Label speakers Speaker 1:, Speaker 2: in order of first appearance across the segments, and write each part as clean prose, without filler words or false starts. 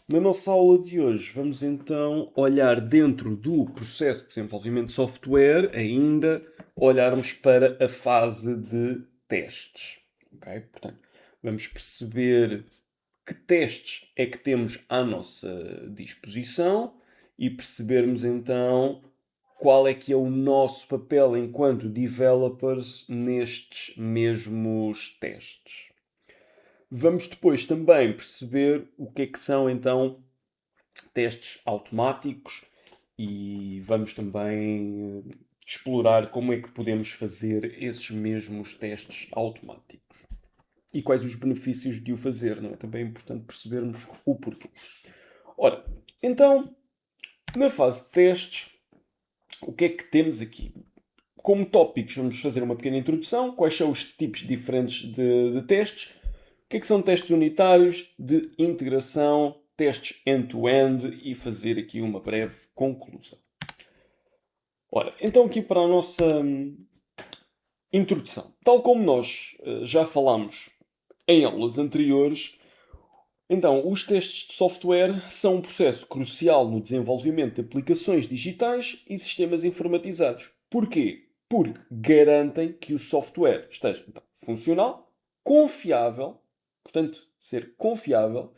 Speaker 1: Na nossa aula de hoje, vamos então olhar dentro do processo de desenvolvimento de software, ainda olharmos para a fase de testes. Ok? Portanto, vamos perceber que testes é que temos à nossa disposição e percebermos então qual é que é o nosso papel enquanto developers nestes mesmos testes. Vamos depois também perceber o que é que são então testes automáticos e vamos também explorar como é que podemos fazer esses mesmos testes automáticos e quais os benefícios de o fazer, não é? Também é importante percebermos o porquê. Ora, então, na fase de testes, o que é que temos aqui? Como tópicos, vamos fazer uma pequena introdução. Quais são os tipos diferentes de testes? O que é que são testes unitários, de integração, testes end-to-end e fazer aqui uma breve conclusão. Ora, então aqui para a nossa introdução. Tal como nós já falámos em aulas anteriores, então os testes de software são um processo crucial no desenvolvimento de aplicações digitais e sistemas informatizados. Porquê? Porque garantem que o software esteja então, funcional, confiável, portanto, ser confiável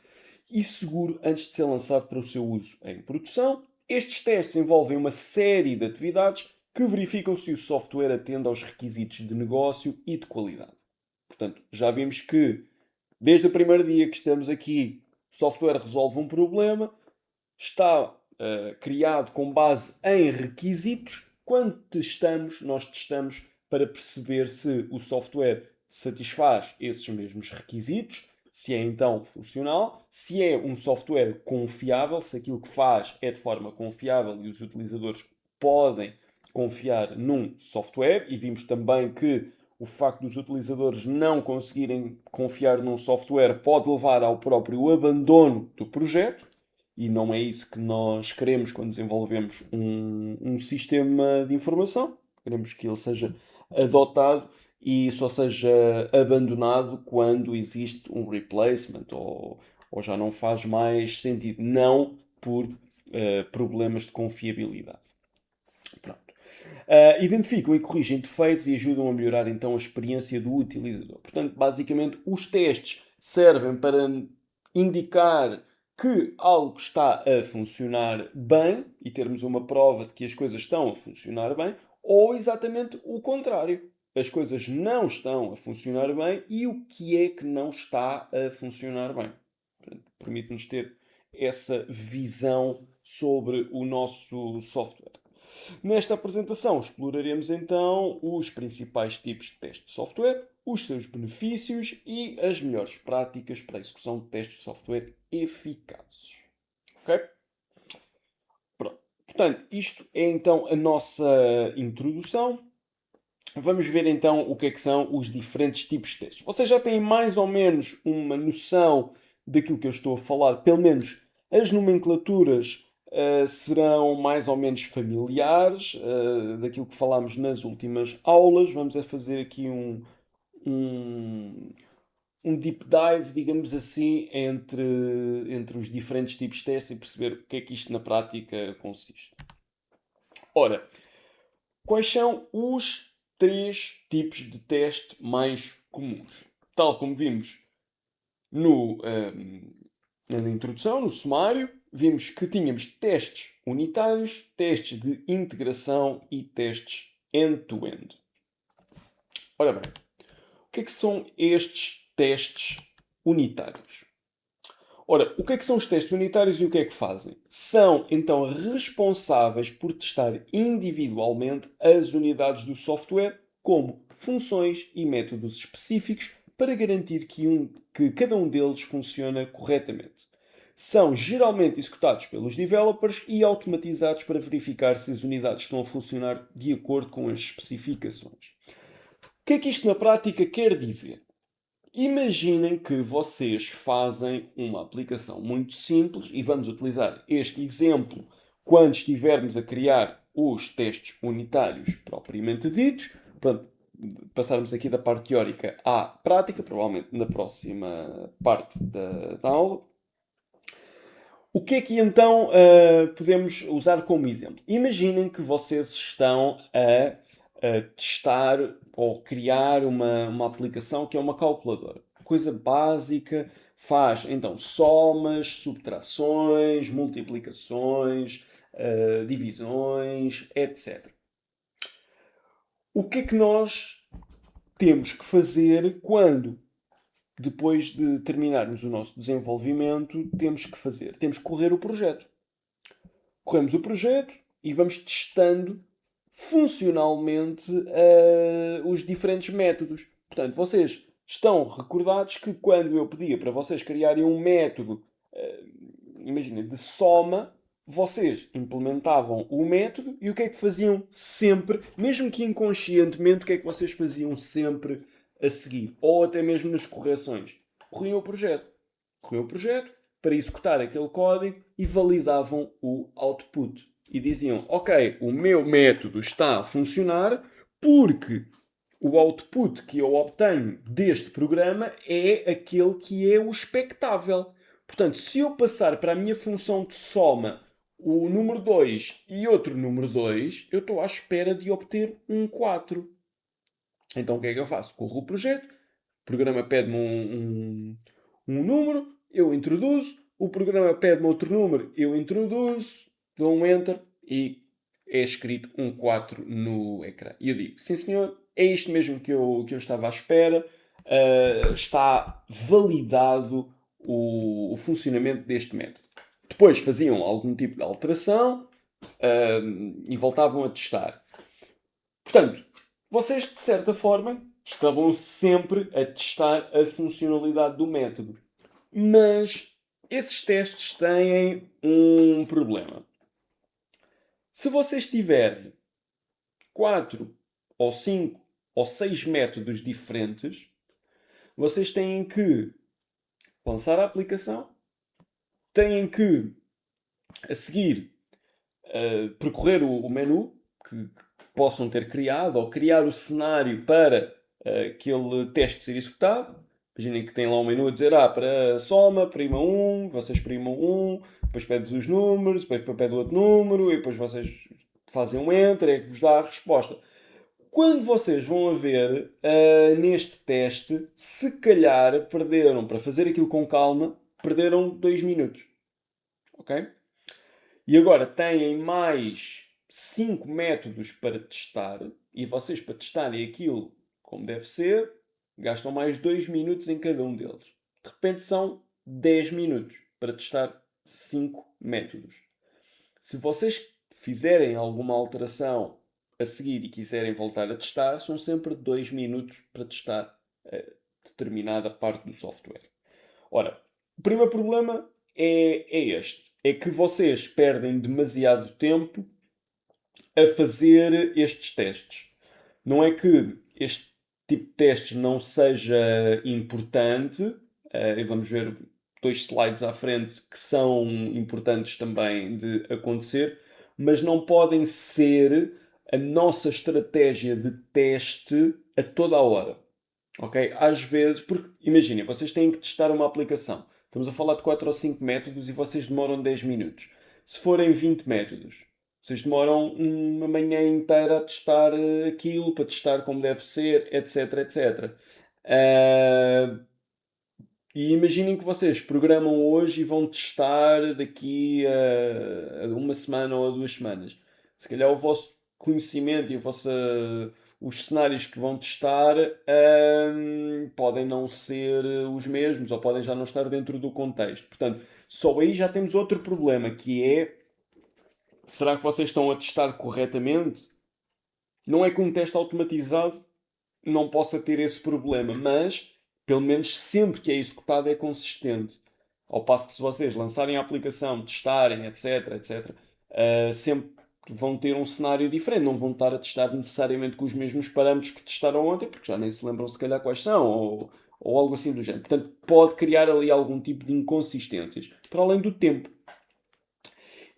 Speaker 1: e seguro antes de ser lançado para o seu uso em produção. Estes testes envolvem uma série de atividades que verificam se o software atende aos requisitos de negócio e de qualidade. Portanto, já vimos que desde o primeiro dia que estamos aqui, o software resolve um problema, está criado com base em requisitos. Quando testamos, nós testamos para perceber se o software satisfaz esses mesmos requisitos, se é então funcional, se é um software confiável, se aquilo que faz é de forma confiável e os utilizadores podem confiar num software. E vimos também que o facto dos utilizadores não conseguirem confiar num software pode levar ao próprio abandono do projeto. E não é isso que nós queremos quando desenvolvemos um sistema de informação. Queremos que ele seja adotado e só seja abandonado quando existe um replacement ou já não faz mais sentido. Não por problemas de confiabilidade. Pronto. Identificam e corrigem defeitos e ajudam a melhorar então a experiência do utilizador. Portanto, basicamente, os testes servem para indicar que algo está a funcionar bem e termos uma prova de que as coisas estão a funcionar bem, ou exatamente o contrário. As coisas não estão a funcionar bem e o que é que não está a funcionar bem. Permite-nos ter essa visão sobre o nosso software. Nesta apresentação exploraremos então os principais tipos de teste de software, os seus benefícios e as melhores práticas para a execução de testes de software eficazes. Ok? Pronto. Portanto, isto é então a nossa introdução. Vamos ver então o que é que são os diferentes tipos de testes. Vocês já têm mais ou menos uma noção daquilo que eu estou a falar, pelo menos as nomenclaturas serão mais ou menos familiares daquilo que falámos nas últimas aulas. Vamos a fazer aqui um, um deep dive, digamos assim, entre os diferentes tipos de testes e perceber o que é que isto na prática consiste. Ora, quais são os três tipos de teste mais comuns? Tal como vimos no, na introdução, no sumário, vimos que tínhamos testes unitários, testes de integração e testes end-to-end. Ora bem, o que é que são estes testes unitários? Ora, o que é que são os testes unitários e o que é que fazem? São, então, responsáveis por testar individualmente as unidades do software, como funções e métodos específicos, para garantir que cada um deles funciona corretamente. São geralmente executados pelos developers e automatizados para verificar se as unidades estão a funcionar de acordo com as especificações. O que é que isto na prática quer dizer? Imaginem que vocês fazem uma aplicação muito simples e vamos utilizar este exemplo quando estivermos a criar os testes unitários propriamente ditos. Pronto, passarmos aqui da parte teórica à prática, provavelmente na próxima parte da aula. O que é que então podemos usar como exemplo? Imaginem que vocês estão a testar ou criar uma aplicação que é uma calculadora. Coisa básica, faz então somas, subtrações, multiplicações, divisões, etc. O que é que nós temos que fazer quando, depois de terminarmos o nosso desenvolvimento, temos que fazer? Temos que correr o projeto. Corremos o projeto e vamos testando funcionalmente os diferentes métodos. Portanto, vocês estão recordados que quando eu pedia para vocês criarem um método, imagina, de soma, vocês implementavam o método e o que é que faziam sempre, mesmo que inconscientemente, o que é que vocês faziam sempre a seguir? Ou até mesmo nas correções. Corriam o projeto. Corriam o projeto para executar aquele código e validavam o output. E diziam, ok, o meu método está a funcionar porque o output que eu obtenho deste programa é aquele que é o expectável. Portanto, se eu passar para a minha função de soma o número 2 e outro número 2, eu estou à espera de obter um 4. Então o que é que eu faço? Corro o projeto, o programa pede-me um número, eu introduzo, o programa pede-me outro número, eu introduzo, dou um enter e é escrito um 4 no ecrã. E eu digo, sim senhor, é isto mesmo que eu estava à espera, está validado o funcionamento deste método. Depois faziam algum tipo de alteração e voltavam a testar. Portanto, vocês de certa forma estavam sempre a testar a funcionalidade do método. Mas esses testes têm um problema. Se vocês tiverem 4 ou 5 ou 6 métodos diferentes, vocês têm que lançar a aplicação, têm que, a seguir, percorrer o menu que possam ter criado ou criar o cenário para aquele teste ser executado. Imaginem que tem lá um menu a dizer, para soma, prima 1, vocês primam 1, depois pede os números, depois pede outro número, e depois vocês fazem um enter, é que vos dá a resposta. Quando vocês vão a ver neste teste, se calhar perderam, para fazer aquilo com calma, perderam 2 minutos. Ok? E agora têm mais 5 métodos para testar, e vocês, para testarem aquilo como deve ser, gastam mais 2 minutos em cada um deles. De repente são 10 minutos para testar 5 métodos. Se vocês fizerem alguma alteração a seguir e quiserem voltar a testar, são sempre 2 minutos para testar determinada parte do software. Ora, o primeiro problema é este. É que vocês perdem demasiado tempo a fazer estes testes. Não é que este tipo de testes não seja importante, e vamos ver 2 slides à frente que são importantes também de acontecer, mas não podem ser a nossa estratégia de teste a toda a hora. Ok? Às vezes, porque imaginem, vocês têm que testar uma aplicação. Estamos a falar de 4 ou 5 métodos e vocês demoram 10 minutos. Se forem 20 métodos, vocês demoram uma manhã inteira a testar aquilo, para testar como deve ser, etc, etc. E imaginem que vocês programam hoje e vão testar daqui a uma semana ou a 2 semanas. Se calhar o vosso conhecimento e os cenários que vão testar podem não ser os mesmos ou podem já não estar dentro do contexto. Portanto, só aí já temos outro problema, que é: será que vocês estão a testar corretamente? Não é que um teste automatizado não possa ter esse problema, mas pelo menos sempre que é executado é consistente. Ao passo que se vocês lançarem a aplicação, testarem, etc, etc, sempre vão ter um cenário diferente. Não vão estar a testar necessariamente com os mesmos parâmetros que testaram ontem, porque já nem se lembram se calhar quais são, ou algo assim do género. Portanto, pode criar ali algum tipo de inconsistências, para além do tempo.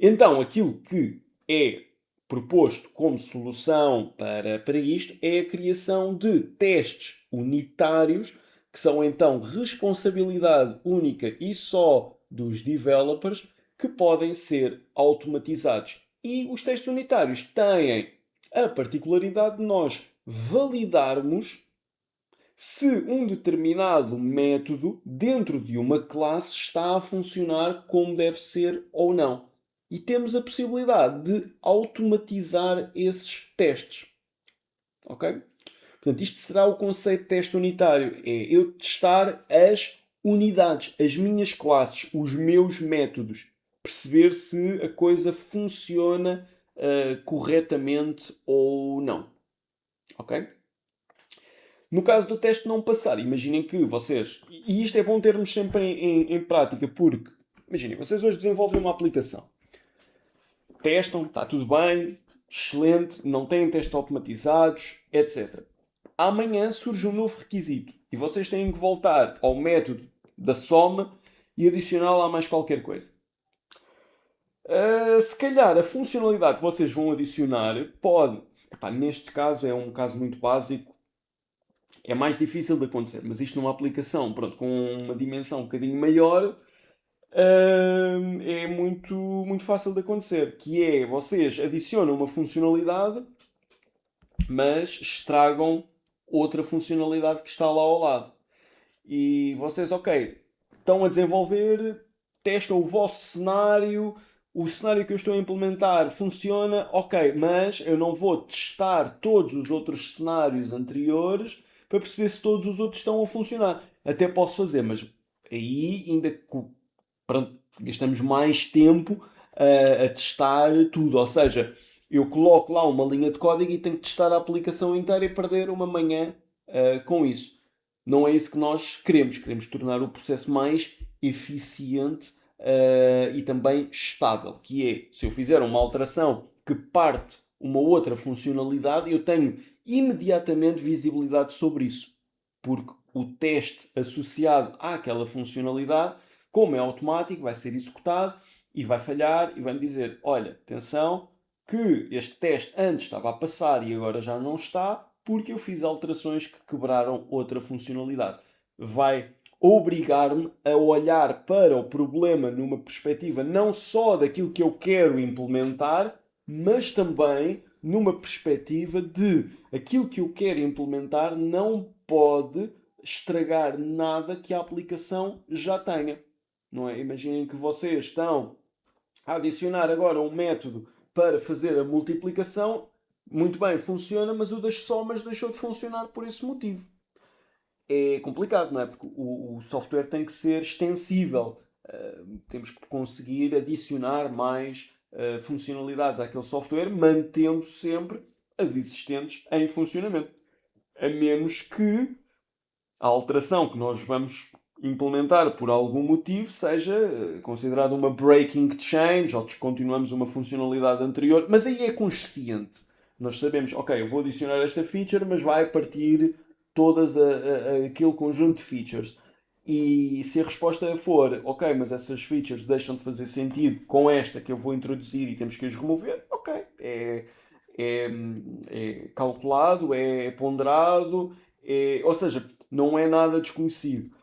Speaker 1: Então, aquilo que é proposto como solução para isto é a criação de testes unitários, que são então responsabilidade única e só dos developers, que podem ser automatizados. E os testes unitários têm a particularidade de nós validarmos se um determinado método dentro de uma classe está a funcionar como deve ser ou não. E temos a possibilidade de automatizar esses testes. Ok? Portanto, isto será o conceito de teste unitário. É eu testar as unidades, as minhas classes, os meus métodos. Perceber se a coisa funciona corretamente ou não. Ok? No caso do teste não passar, imaginem que vocês... E isto é bom termos sempre em prática, porque... Imaginem, vocês hoje desenvolvem uma aplicação. Testam, está tudo bem, excelente, não têm testes automatizados, etc. Amanhã surge um novo requisito e vocês têm que voltar ao método da soma e adicionar lá mais qualquer coisa. Se calhar a funcionalidade que vocês vão adicionar pode... Epá, neste caso é um caso muito básico, é mais difícil de acontecer, mas isto numa aplicação pronto, com uma dimensão um bocadinho maior é muito fácil de acontecer, que é vocês adicionam uma funcionalidade mas estragam outra funcionalidade que está lá ao lado. E vocês, ok, estão a desenvolver, testam o vosso cenário, o cenário que eu estou a implementar funciona, ok, mas eu não vou testar todos os outros cenários anteriores para perceber se todos os outros estão a funcionar. Até posso fazer, mas aí ainda pronto, gastamos mais tempo a testar tudo. Ou seja, eu coloco lá uma linha de código e tenho que testar a aplicação inteira e perder uma manhã com isso. Não é isso que nós queremos. Queremos tornar o processo mais eficiente e também estável. Que é, se eu fizer uma alteração que parte uma outra funcionalidade, eu tenho imediatamente visibilidade sobre isso. Porque o teste associado àquela funcionalidade, como é automático, vai ser executado e vai falhar e vai-me dizer, olha, atenção, que este teste antes estava a passar e agora já não está, porque eu fiz alterações que quebraram outra funcionalidade. Vai obrigar-me a olhar para o problema numa perspectiva não só daquilo que eu quero implementar, mas também numa perspectiva de aquilo que eu quero implementar não pode estragar nada que a aplicação já tenha. Não é? Imaginem que vocês estão a adicionar agora um método para fazer a multiplicação, muito bem, funciona, mas o das somas deixou de funcionar por esse motivo. É complicado, não é? Porque o software tem que ser extensível. Temos que conseguir adicionar mais funcionalidades àquele software, mantendo sempre as existentes em funcionamento. A menos que a alteração que nós vamos implementar por algum motivo seja considerada uma breaking change ou descontinuamos uma funcionalidade anterior, mas aí é consciente. Nós sabemos, ok, eu vou adicionar esta feature, mas vai partir todas aquele conjunto de features. E se a resposta for, ok, mas essas features deixam de fazer sentido com esta que eu vou introduzir e temos que as remover, ok, é calculado, é ponderado, ou seja, não é nada desconhecido.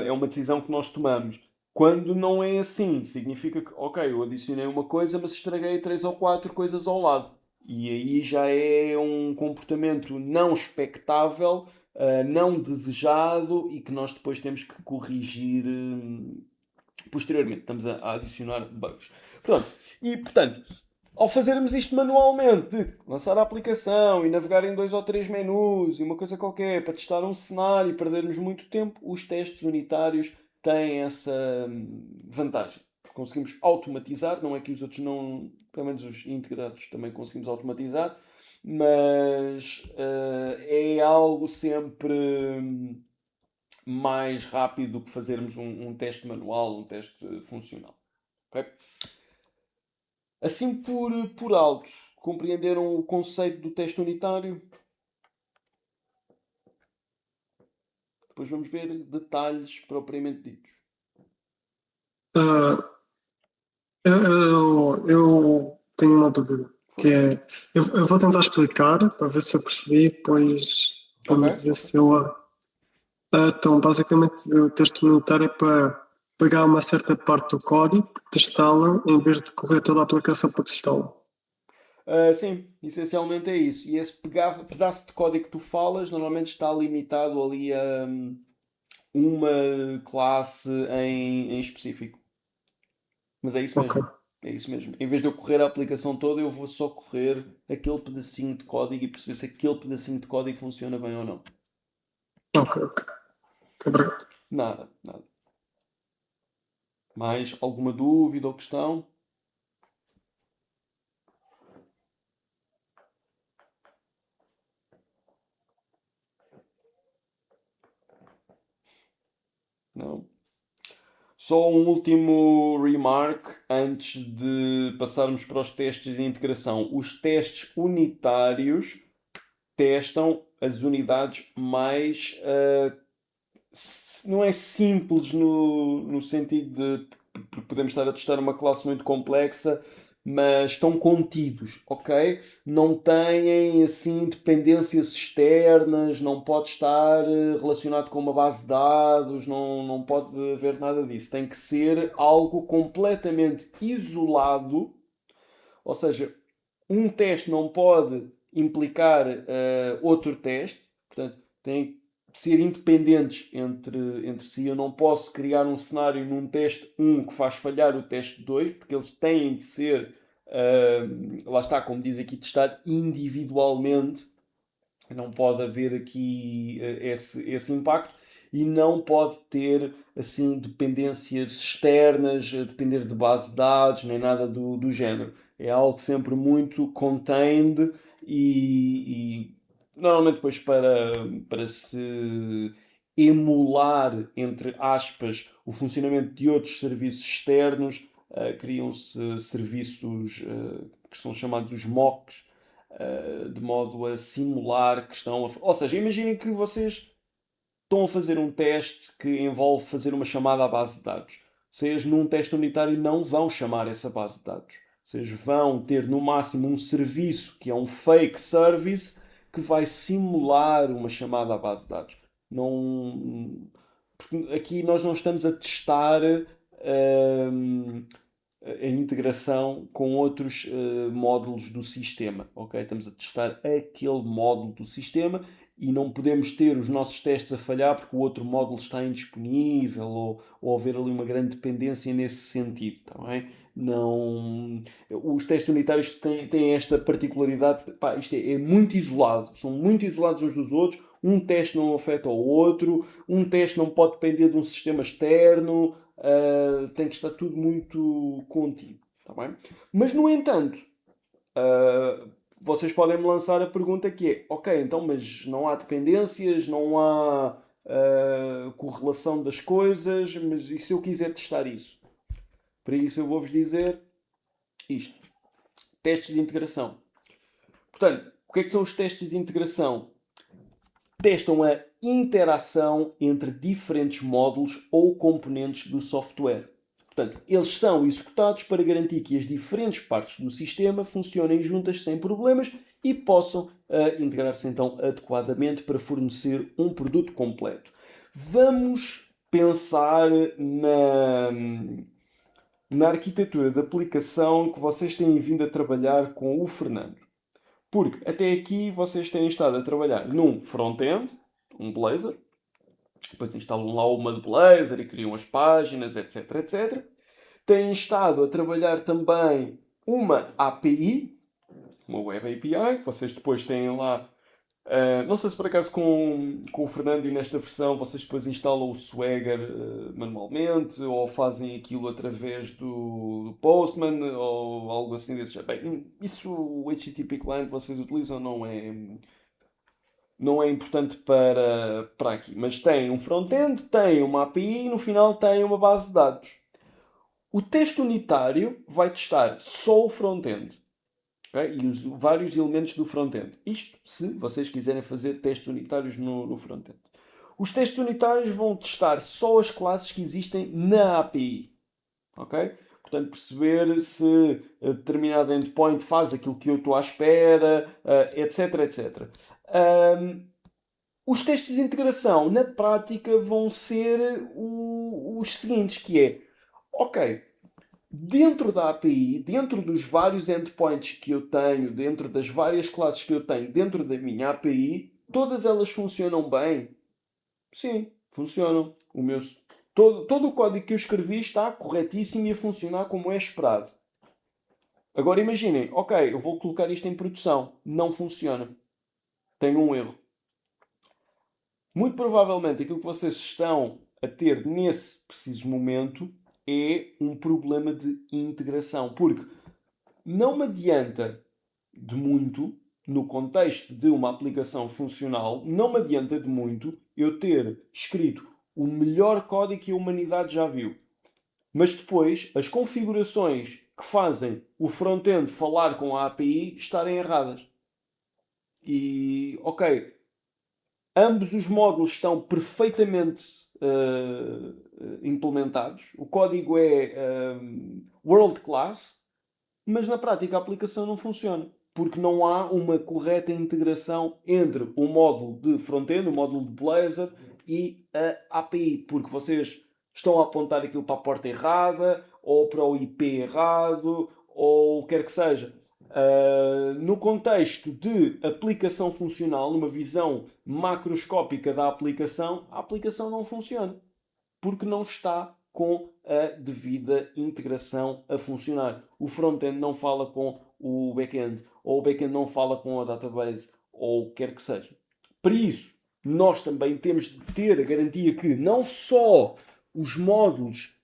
Speaker 1: É uma decisão que nós tomamos. Quando não é assim, significa que, ok, eu adicionei uma coisa, mas estraguei 3 ou 4 coisas ao lado. E aí já é um comportamento não expectável, não desejado e que nós depois temos que corrigir posteriormente. Estamos a adicionar bugs. Pronto. E, portanto, ao fazermos isto manualmente, de lançar a aplicação e navegar em 2 ou 3 menus e uma coisa qualquer para testar um cenário e perdermos muito tempo, os testes unitários têm essa vantagem. Conseguimos automatizar, não é que os outros não, pelo menos os integrados também conseguimos automatizar, mas é algo sempre mais rápido do que fazermos um teste manual, um teste funcional. Okay? Assim por alto, compreenderam o conceito do teste unitário? Depois vamos ver detalhes propriamente ditos.
Speaker 2: Ah, eu tenho uma dúvida, que
Speaker 1: Força.
Speaker 2: é, eu vou tentar explicar para ver se eu percebi, depois para
Speaker 1: Ok,
Speaker 2: me dizer
Speaker 1: ok.
Speaker 2: se eu... então, basicamente, o texto unitário é para pegar uma certa parte do código, testá-la, em vez de correr toda a aplicação para testá-la.
Speaker 1: Sim, essencialmente é isso. E esse pedaço de código que tu falas normalmente está limitado ali a uma classe em específico. Mas é isso
Speaker 2: Ok,
Speaker 1: mesmo. É isso mesmo. Em vez de eu correr a aplicação toda, eu vou só correr aquele pedacinho de código e perceber se aquele pedacinho de código funciona bem ou não.
Speaker 2: ok. Obrigado.
Speaker 1: Nada, nada. Mais alguma dúvida ou questão? Não? Só um último remark antes de passarmos para os testes de integração. Os testes unitários testam as unidades mais. Não é simples no sentido de podemos estar a testar uma classe muito complexa, mas estão contidos, ok? Não têm assim dependências externas, não pode estar relacionado com uma base de dados, não pode haver nada disso. Tem que ser algo completamente isolado, ou seja, um teste não pode implicar outro teste, portanto, tem de ser independentes entre si. Eu não posso criar um cenário num teste 1 que faz falhar o teste 2, porque eles têm de ser, lá está, como diz aqui, testado individualmente. Não pode haver aqui esse impacto e não pode ter assim dependências externas, depender de base de dados, nem nada do género. É algo sempre muito contained e normalmente depois para se emular, entre aspas, o funcionamento de outros serviços externos, criam-se serviços que são chamados os mocks, de modo a simular que estão a. Ou seja, imaginem que vocês estão a fazer um teste que envolve fazer uma chamada à base de dados. Vocês, num teste unitário, não vão chamar essa base de dados. Vocês vão ter no máximo um serviço que é um fake service que vai simular uma chamada à base de dados. Não, aqui nós não estamos a testar a integração com outros módulos do sistema, ok? Estamos a testar aquele módulo do sistema e não podemos ter os nossos testes a falhar porque o outro módulo está indisponível ou haver ali uma grande dependência nesse sentido, tá bem? Não, os testes unitários têm esta particularidade, pá, isto é muito isolado, são muito isolados uns dos outros, um teste não afeta o outro, um teste não pode depender de um sistema externo, tem que estar tudo muito contido, tá bem? Mas, no entanto, vocês podem me lançar a pergunta que é, ok, então, mas não há dependências, não há correlação das coisas, mas e se eu quiser testar isso? Para isso eu vou-vos dizer isto. Testes de integração. Portanto, o que são os testes de integração? Testam a interação entre diferentes módulos ou componentes do software. Portanto, eles são executados para garantir que as diferentes partes do sistema funcionem juntas sem problemas e possam integrar-se então adequadamente para fornecer um produto completo. Vamos pensar na arquitetura de aplicação que vocês têm vindo a trabalhar com o Fernando. Porque até aqui vocês têm estado a trabalhar num front-end, um Blazor, depois instalam lá uma de Blazor e criam as páginas, etc, etc. Têm estado a trabalhar também uma API, uma Web API, que vocês depois têm lá. Não sei se por acaso com o Fernando e nesta versão vocês depois instalam o Swagger manualmente ou fazem aquilo através do Postman ou algo assim desse jeito. Bem, isso o HTTP Client vocês utilizam não é importante para aqui. Mas tem um front-end, tem uma API e no final tem uma base de dados. O teste unitário vai testar só o front-end. Okay? E os vários elementos do front-end. Isto se vocês quiserem fazer testes unitários no front-end. Os testes unitários vão testar só as classes que existem na API. Ok? Portanto, perceber se determinado endpoint faz aquilo que eu estou à espera, etc, etc. Os testes de integração, na prática, vão ser os seguintes, que é, ok, dentro da API, dentro dos vários endpoints que eu tenho, dentro das várias classes que eu tenho dentro da minha API, todas elas funcionam bem? Sim, funcionam. Todo o código que eu escrevi está corretíssimo e a funcionar como é esperado. Agora imaginem, ok, eu vou colocar isto em produção. Não funciona. Tenho um erro. Muito provavelmente aquilo que vocês estão a ter nesse preciso momento é um problema de integração. Porque não me adianta de muito, no contexto de uma aplicação funcional, não me adianta de muito eu ter escrito o melhor código que a humanidade já viu. Mas depois, as configurações que fazem o front-end falar com a API estarem erradas. E, ok, ambos os módulos estão perfeitamente implementados. O código é world class, mas na prática a aplicação não funciona. Porque não há uma correta integração entre o módulo de front-end, o módulo de Blazor e a API. Porque vocês estão a apontar aquilo para a porta errada, ou para o IP errado, ou o que quer que seja. No contexto de aplicação funcional, numa visão macroscópica da aplicação, a aplicação não funciona porque não está com a devida integração a funcionar. O front-end não fala com o back-end, ou o back-end não fala com a database, ou o que quer que seja. Para isso, nós também temos de ter a garantia que não só os módulos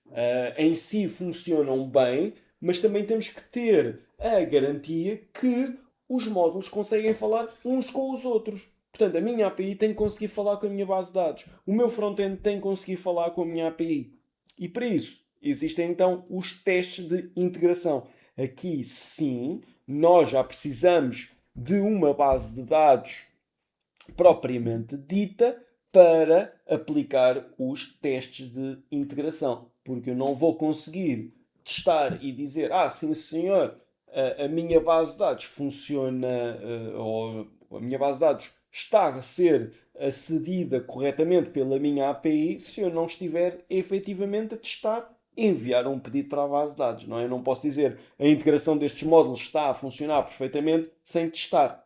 Speaker 1: em si funcionam bem, mas também temos que ter a garantia que os módulos conseguem falar uns com os outros. Portanto, a minha API tem que conseguir falar com a minha base de dados. O meu front-end tem que conseguir falar com a minha API. E para isso, existem então os testes de integração. Aqui sim, nós já precisamos de uma base de dados propriamente dita para aplicar os testes de integração. Porque eu não vou conseguir testar e dizer, sim senhor, a minha base de dados funciona, ou a minha base de dados está a ser acedida corretamente pela minha API, se eu não estiver efetivamente a testar enviar um pedido para a base de dados, não é? Eu não posso dizer a integração destes módulos está a funcionar perfeitamente sem testar.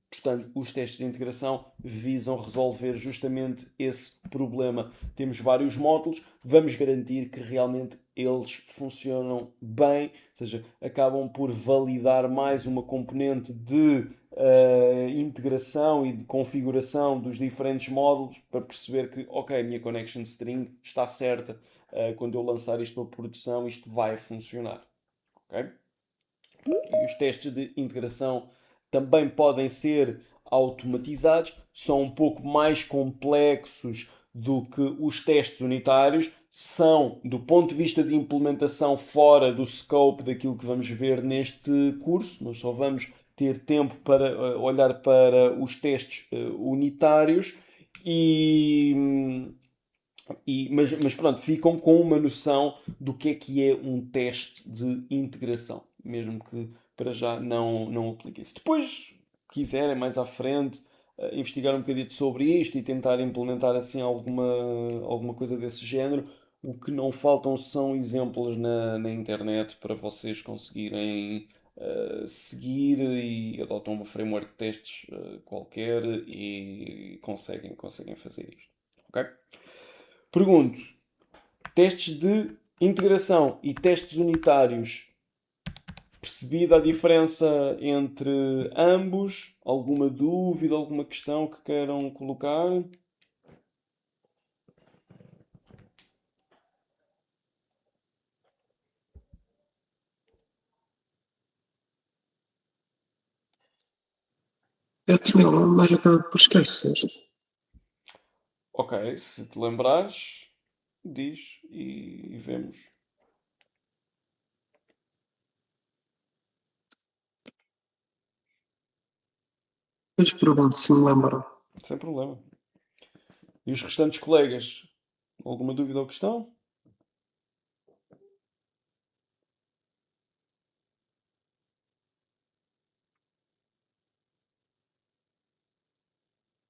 Speaker 1: Portanto, os testes de integração visam resolver justamente esse problema. Temos vários módulos, vamos garantir que realmente eles funcionam bem, ou seja, acabam por validar mais uma componente de integração e de configuração dos diferentes módulos para perceber que, ok, a minha connection string está certa, quando eu lançar isto para produção, isto vai funcionar. Ok? E os testes de integração também podem ser automatizados, são um pouco mais complexos do que os testes unitários, são, do ponto de vista de implementação, fora do scope daquilo que vamos ver neste curso. Nós só vamos ter tempo para olhar para os testes unitários e, mas pronto, ficam com uma noção do que é um teste de integração, mesmo que para já não apliquem. Se depois quiserem mais à frente investigar um bocadinho sobre isto e tentar implementar assim alguma coisa desse género, o que não faltam são exemplos na internet para vocês conseguirem seguir e adotam uma framework de testes qualquer e conseguem fazer isto. Ok? Pergunto: testes de integração e testes unitários. Percebida a diferença entre ambos? Alguma dúvida, alguma questão que queiram colocar?
Speaker 2: Eu tinha uma, mas acabei por esquecer.
Speaker 1: Ok, se te lembrares, diz e vemos.
Speaker 2: Depois pergunto se me lembro.
Speaker 1: Sem problema. E os restantes colegas? Alguma dúvida ou questão?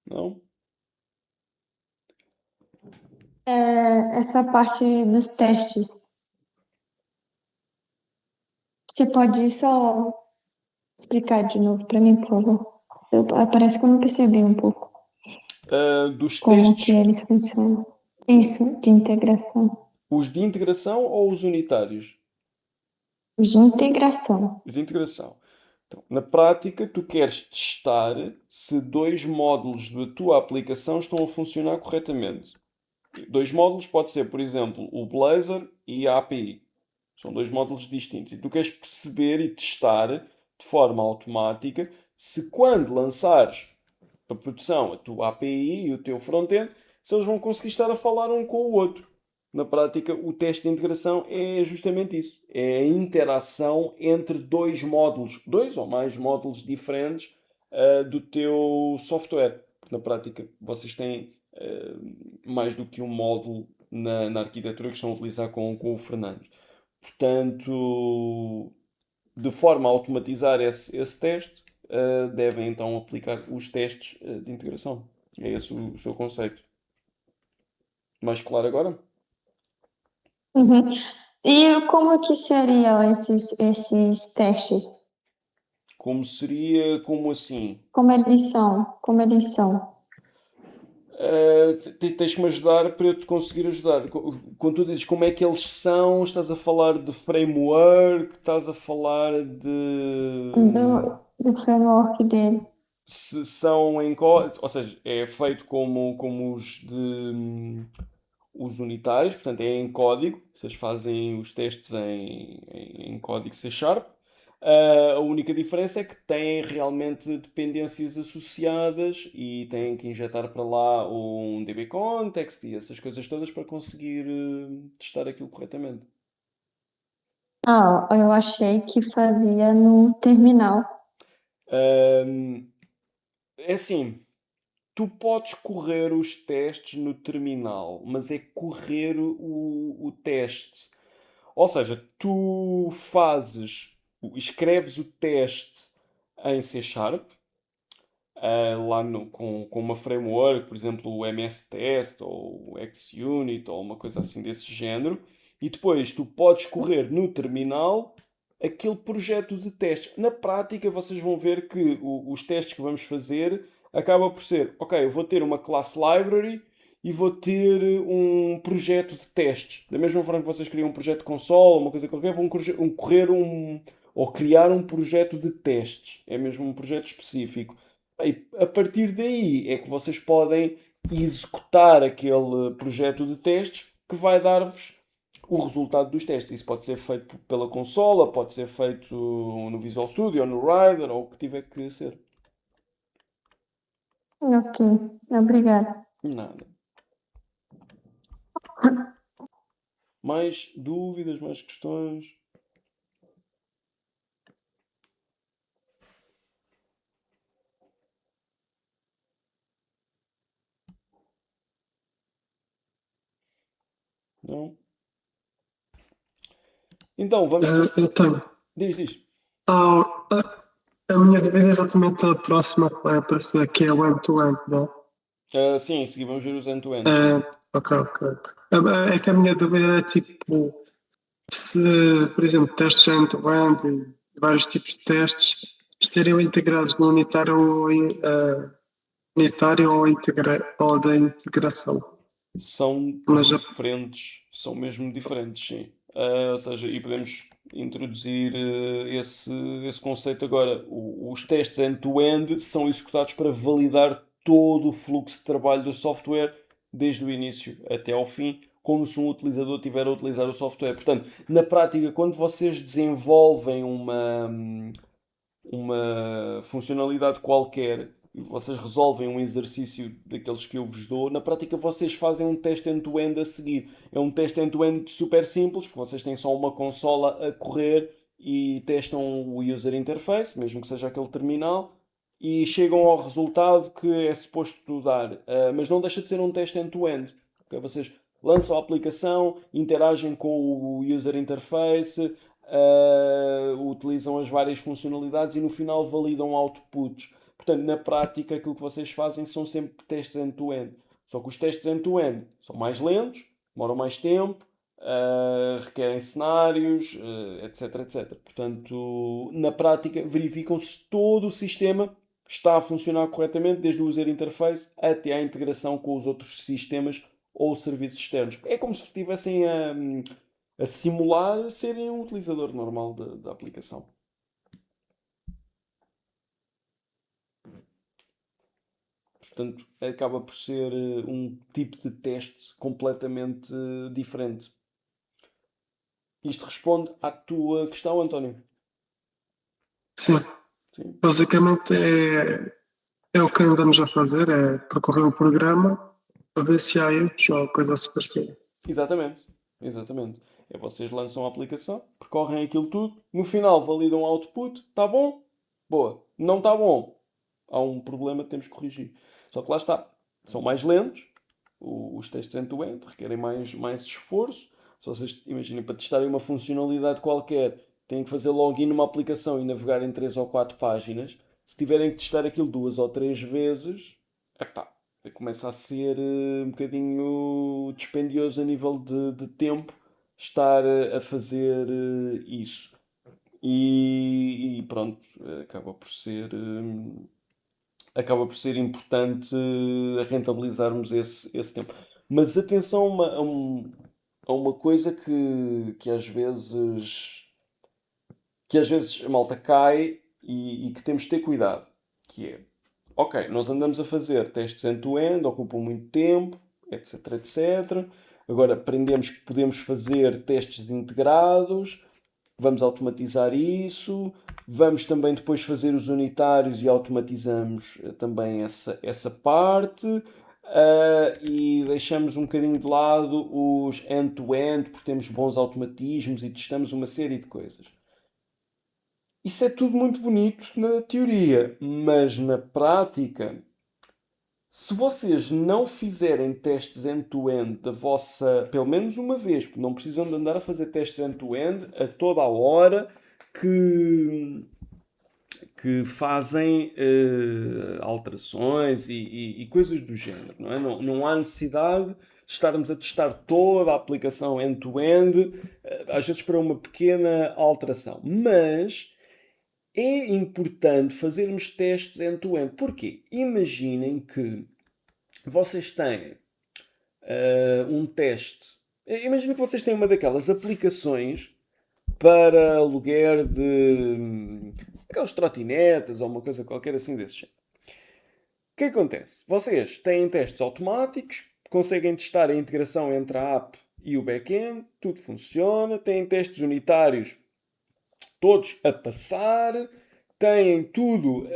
Speaker 1: Não?
Speaker 3: Essa parte dos testes, você pode só explicar de novo para mim, por favor? Parece que eu não percebi um pouco
Speaker 1: Dos
Speaker 3: como que
Speaker 1: testes,
Speaker 3: eles funcionam. Isso, de integração.
Speaker 1: os de integração ou os unitários?
Speaker 3: De integração.
Speaker 1: Os de integração. Então, na prática, tu queres testar se dois módulos da tua aplicação estão a funcionar corretamente. Dois módulos pode ser, por exemplo, o Blazor e a API. São dois módulos distintos. E tu queres perceber e testar de forma automática se quando lançares para produção a tua API e o teu front-end, se eles vão conseguir estar a falar um com o outro. Na prática, o teste de integração é justamente isso. É a interação entre dois módulos, dois ou mais módulos diferentes do teu software. Na prática, vocês têm mais do que um módulo na arquitetura que estão a utilizar com o Fernando. Portanto, de forma a automatizar esse teste, devem então aplicar os testes de integração. É esse o seu conceito. Mais claro agora?
Speaker 3: Uhum. E como que seriam esses testes?
Speaker 1: Como seria, como assim?
Speaker 3: Como eles são? Como eles são?
Speaker 1: Tens que me ajudar para eu te conseguir ajudar. Quando tu dizes como é que eles são, estás a falar de framework, estás a falar de
Speaker 3: Do framework deles.
Speaker 1: se são em código, ou seja, é feito como os unitários, portanto é em código, vocês fazem os testes em código C Sharp. A única diferença é que têm realmente dependências associadas e têm que injetar para lá um DB Context e essas coisas todas para conseguir testar aquilo corretamente.
Speaker 3: Ah, eu achei que fazia no terminal.
Speaker 1: Ahm, É assim, tu podes correr os testes no terminal, mas é correr o teste. Ou seja, tu escreves o teste em C Sharp, lá com uma framework, por exemplo, o MS Test ou o XUnit ou uma coisa assim desse género, e depois tu podes correr no terminal aquele projeto de teste. Na prática, vocês vão ver que os testes que vamos fazer acaba por ser, ok, eu vou ter uma class library e vou ter um projeto de testes. Da mesma forma que vocês criam um projeto de console, uma coisa qualquer, vão correr ou criar um projeto de testes. É mesmo um projeto específico. E a partir daí é que vocês podem executar aquele projeto de testes que vai dar-vos o resultado dos testes. Isso pode ser feito pela consola, pode ser feito no Visual Studio, ou no Rider, ou o que tiver que ser.
Speaker 3: Ok, obrigada.
Speaker 1: Nada. Mais dúvidas, mais questões? Não? Então, vamos passar.
Speaker 2: Eu tenho.
Speaker 1: Diz.
Speaker 2: A minha dúvida é exatamente a próxima que vai aparecer, que é o end-to-end, não
Speaker 1: Sim, seguir vamos ver os
Speaker 2: é?
Speaker 1: end-to-ends, sim.
Speaker 2: Ok. É que a minha dúvida é tipo, se, por exemplo, testes end-to-end e vários tipos de testes estariam integrados no unitário unitário ou da integração.
Speaker 1: São
Speaker 2: Mas
Speaker 1: diferentes, são mesmo diferentes, sim. Ou seja, e podemos introduzir esse conceito agora. Os testes end-to-end são executados para validar todo o fluxo de trabalho do software, desde o início até ao fim, como se um utilizador estiver a utilizar o software. Portanto, na prática, quando vocês desenvolvem uma funcionalidade qualquer e vocês resolvem um exercício daqueles que eu vos dou, na prática vocês fazem um teste end-to-end a seguir. É um teste end-to-end super simples, porque vocês têm só uma consola a correr e testam o user interface, mesmo que seja aquele terminal, e chegam ao resultado que é suposto dar. Mas não deixa de ser um teste end-to-end. Okay? Vocês lançam a aplicação, interagem com o user interface, utilizam as várias funcionalidades e no final validam outputs. Portanto, na prática, aquilo que vocês fazem são sempre testes end-to-end. Só que os testes end-to-end são mais lentos, demoram mais tempo, requerem cenários, etc, etc. Portanto, na prática, verificam se todo o sistema está a funcionar corretamente, desde o user interface até à integração com os outros sistemas ou serviços externos. É como se estivessem a simular serem um utilizador normal da aplicação. Portanto, acaba por ser um tipo de teste completamente diferente. Isto responde à tua questão, António?
Speaker 2: Sim,
Speaker 1: Sim.
Speaker 2: basicamente é o que andamos a fazer, é percorrer o programa para ver se há erros ou coisa a se parecer.
Speaker 1: Exatamente. Exatamente. É vocês lançam a aplicação, percorrem aquilo tudo, no final validam o output, está bom? Boa. Não está bom? Há um problema que temos que corrigir. Só que lá está. São mais lentos, os testes end-to-end requerem mais esforço. Se vocês imaginem, para testarem uma funcionalidade qualquer, têm que fazer login numa aplicação e navegar em 3 ou 4 páginas. Se tiverem que testar aquilo 2 ou 3 vezes, epá, começa a ser um bocadinho dispendioso a nível de tempo estar a fazer isso. E pronto, acaba por ser importante rentabilizarmos esse tempo. Mas atenção a uma coisa que às vezes a malta cai e que temos de ter cuidado, que é, ok, nós andamos a fazer testes end-to-end, ocupam muito tempo, etc, etc. Agora aprendemos que podemos fazer testes integrados, vamos automatizar isso, vamos também depois fazer os unitários e automatizamos também essa parte. E deixamos um bocadinho de lado os end-to-end, porque temos bons automatismos e testamos uma série de coisas. Isso é tudo muito bonito na teoria, mas na prática, se vocês não fizerem testes end-to-end da vossa, pelo menos uma vez, porque não precisam de andar a fazer testes end-to-end a toda a hora que fazem alterações e coisas do género, não é? Não há necessidade de estarmos a testar toda a aplicação end-to-end, às vezes para uma pequena alteração. Mas é importante fazermos testes end-to-end. Porquê? Imaginem que vocês têm um teste. Imaginem que vocês têm uma daquelas aplicações para aluguer de aquelas trotinetas ou uma coisa qualquer assim desse género. O que acontece? Vocês têm testes automáticos, conseguem testar a integração entre a app e o back-end, tudo funciona, têm testes unitários todos a passar, têm tudo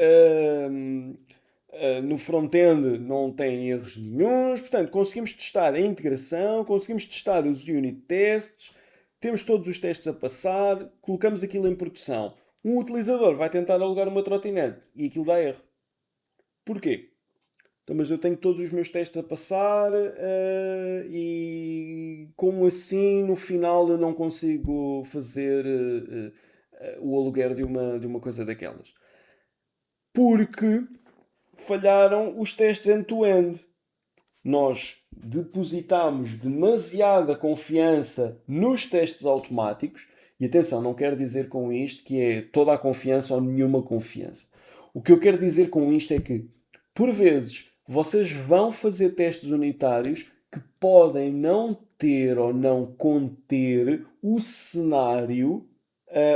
Speaker 1: no front-end, não têm erros nenhuns, portanto conseguimos testar a integração, conseguimos testar os unit tests, temos todos os testes a passar, colocamos aquilo em produção. Um utilizador vai tentar alugar uma trotinete e aquilo dá erro. Porquê? Então, mas eu tenho todos os meus testes a passar e como assim no final eu não consigo fazer o aluguer de uma coisa daquelas? Porque falharam os testes end-to-end. Nós depositamos demasiada confiança nos testes automáticos. E atenção, não quero dizer com isto que é toda a confiança ou nenhuma confiança. O que eu quero dizer com isto é que, por vezes, vocês vão fazer testes unitários que podem não ter ou não conter o cenário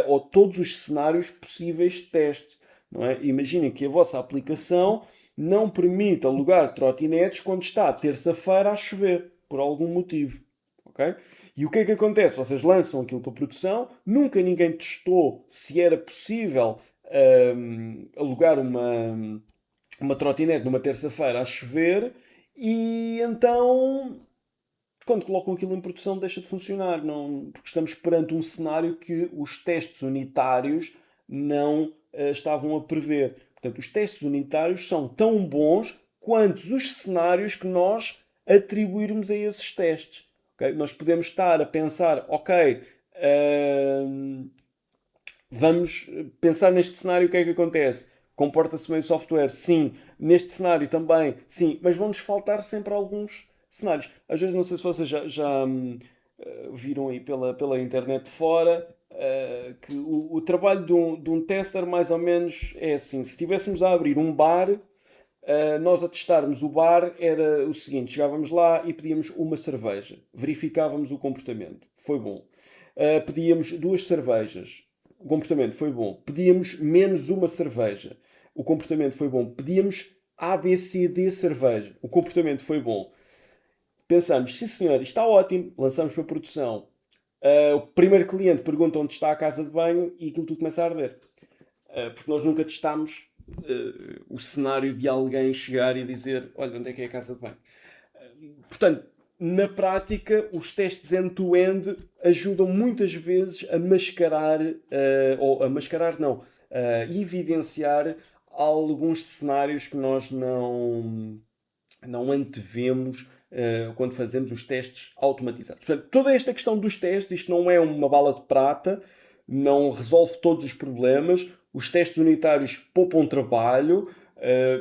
Speaker 1: ou todos os cenários possíveis de teste. Não é? Imaginem que a vossa aplicação não permite alugar trotinetes quando está terça-feira a chover, por algum motivo. Okay? E o que é que acontece? Vocês lançam aquilo para produção, nunca ninguém testou se era possível alugar uma trotinete numa terça-feira a chover e então quando colocam aquilo em produção deixa de funcionar, não, porque estamos perante um cenário que os testes unitários não estavam a prever. Portanto, os testes unitários são tão bons quanto os cenários que nós atribuirmos a esses testes. Okay? Nós podemos estar a pensar, ok, vamos pensar neste cenário, o que é que acontece? Comporta-se bem o software? Sim. Neste cenário também? Sim. Mas vão-nos faltar sempre alguns cenários. Às vezes, não sei se vocês já viram aí pela internet fora, que o trabalho de um tester mais ou menos é assim. Se estivéssemos a abrir um bar, nós a testarmos o bar era o seguinte: chegávamos lá e pedíamos uma cerveja, verificávamos o comportamento, foi bom. Pedíamos duas cervejas, o comportamento foi bom. Pedíamos menos uma cerveja, o comportamento foi bom. Pedíamos A, B, C, D cerveja, o comportamento foi bom. Pensamos, sim senhor, isto está ótimo, lançamos para a produção. O primeiro cliente pergunta onde está a casa de banho e aquilo tudo começa a arder. Porque nós nunca testámos o cenário de alguém chegar e dizer: olha, onde é que é a casa de banho? Portanto, na prática, os testes end-to-end ajudam muitas vezes a mascarar, ou a mascarar não, a evidenciar alguns cenários que nós não antevemos quando fazemos os testes automatizados. Portanto, toda esta questão dos testes, isto não é uma bala de prata, não resolve todos os problemas. Os testes unitários poupam trabalho,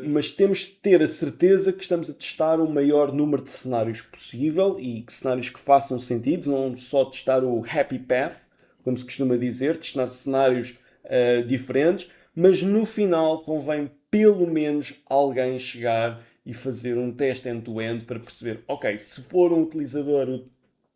Speaker 1: mas temos de ter a certeza que estamos a testar o maior número de cenários possível e que cenários que façam sentido, não só testar o happy path, como se costuma dizer, testar cenários diferentes, mas no final convém pelo menos alguém chegar e fazer um teste end-to-end para perceber, ok, se for um utilizador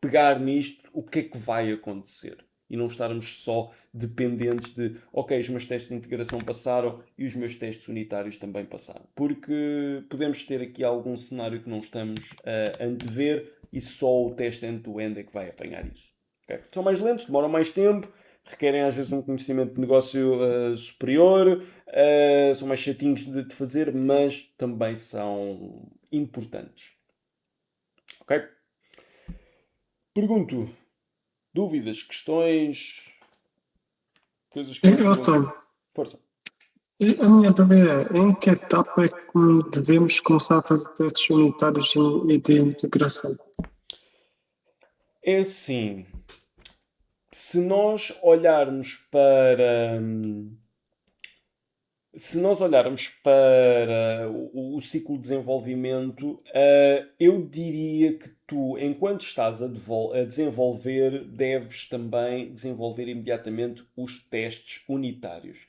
Speaker 1: pegar nisto, o que é que vai acontecer? E não estarmos só dependentes de, ok, os meus testes de integração passaram e os meus testes unitários também passaram. Porque podemos ter aqui algum cenário que não estamos a antever e só o teste end-to-end é que vai apanhar isso. Okay? São mais lentos, demoram mais tempo, requerem às vezes um conhecimento de negócio superior, são mais chatinhos de fazer, mas também são importantes. Ok? Pergunto, dúvidas, questões, coisas que
Speaker 2: Eu tenho.
Speaker 1: Força.
Speaker 2: E a minha dúvida é em que etapa é que devemos começar a fazer testes unitários e de integração?
Speaker 1: É assim, se nós olharmos para o ciclo de desenvolvimento, eu diria que tu, enquanto estás a desenvolver, deves também desenvolver imediatamente os testes unitários.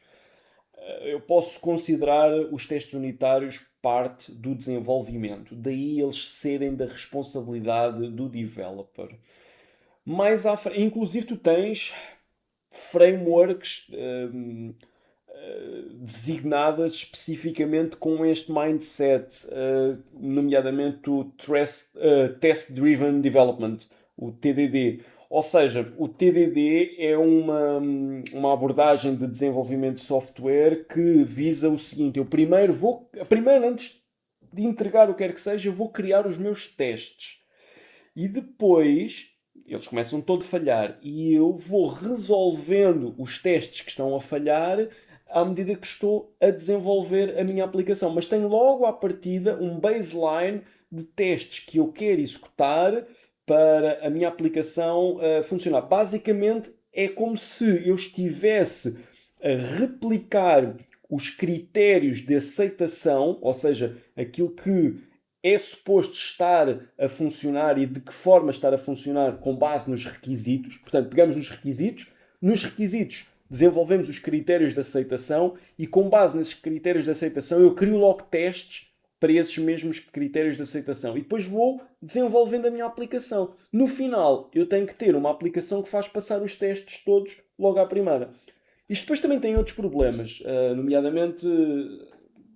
Speaker 1: Eu posso considerar os testes unitários parte do desenvolvimento, daí eles serem da responsabilidade do developer. Mais à frente, inclusive tu tens frameworks designadas especificamente com este mindset, nomeadamente o Test Driven Development, o TDD. Ou seja, o TDD é uma abordagem de desenvolvimento de software que visa o seguinte: primeiro antes de entregar o que quer que seja, eu vou criar os meus testes. E depois eles começam todos a falhar e eu vou resolvendo os testes que estão a falhar à medida que estou a desenvolver a minha aplicação. Mas tenho logo à partida um baseline de testes que eu quero executar para a minha aplicação funcionar. Basicamente é como se eu estivesse a replicar os critérios de aceitação, ou seja, aquilo que é suposto estar a funcionar e de que forma estar a funcionar com base nos requisitos. Portanto, pegamos nos requisitos desenvolvemos os critérios de aceitação e com base nesses critérios de aceitação eu crio logo testes para esses mesmos critérios de aceitação e depois vou desenvolvendo a minha aplicação. No final, eu tenho que ter uma aplicação que faz passar os testes todos logo à primeira. Isto depois também tem outros problemas, nomeadamente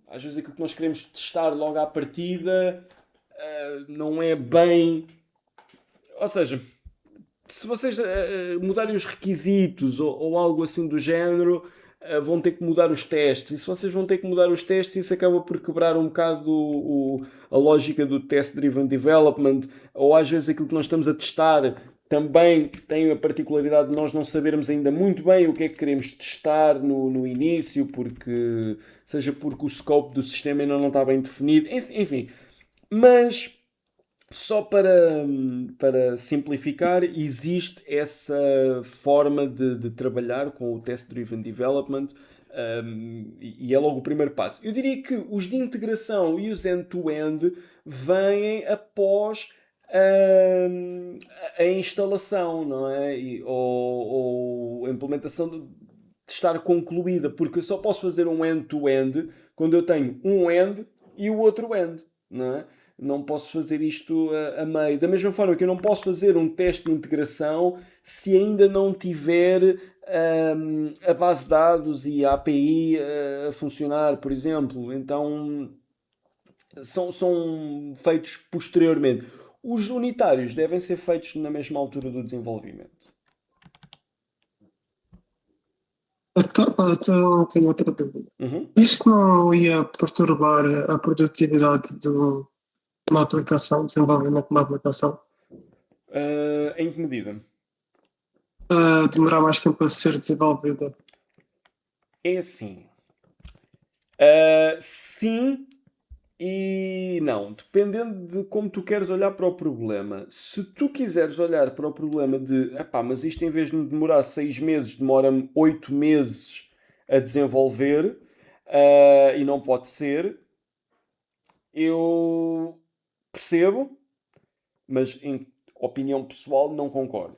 Speaker 1: às vezes aquilo que nós queremos testar logo à partida não é bem... Ou seja, se vocês mudarem os requisitos ou algo assim do género, vão ter que mudar os testes. E se vocês vão ter que mudar os testes, isso acaba por quebrar um bocado a lógica do Test-Driven Development. Ou às vezes aquilo que nós estamos a testar também tem a particularidade de nós não sabermos ainda muito bem o que é que queremos testar no início, seja porque o scope do sistema ainda não está bem definido. Enfim, mas... Só para simplificar, existe essa forma de trabalhar com o Test Driven Development E é logo o primeiro passo. Eu diria que os de integração e os end-to-end vêm após a instalação, não é? Ou a implementação de estar concluída, porque eu só posso fazer um end-to-end quando eu tenho um end e o outro end, não é? Não posso fazer isto a meio. Da mesma forma que eu não posso fazer um teste de integração se ainda não tiver a base de dados e a API a funcionar, por exemplo. Então são feitos posteriormente. Os unitários devem ser feitos na mesma altura do desenvolvimento.
Speaker 2: Então, tenho outra dúvida.
Speaker 1: Uhum.
Speaker 2: Isto não ia perturbar a produtividade de uma aplicação, desenvolvimento de uma aplicação?
Speaker 1: Em que medida?
Speaker 2: Demorar mais tempo a ser desenvolvida?
Speaker 1: É assim. Sim e não. Dependendo de como tu queres olhar para o problema. Se tu quiseres olhar para o problema de epá, mas isto em vez de demorar 6 meses, demora-me 8 meses a desenvolver, e não pode ser, eu percebo, mas em opinião pessoal não concordo.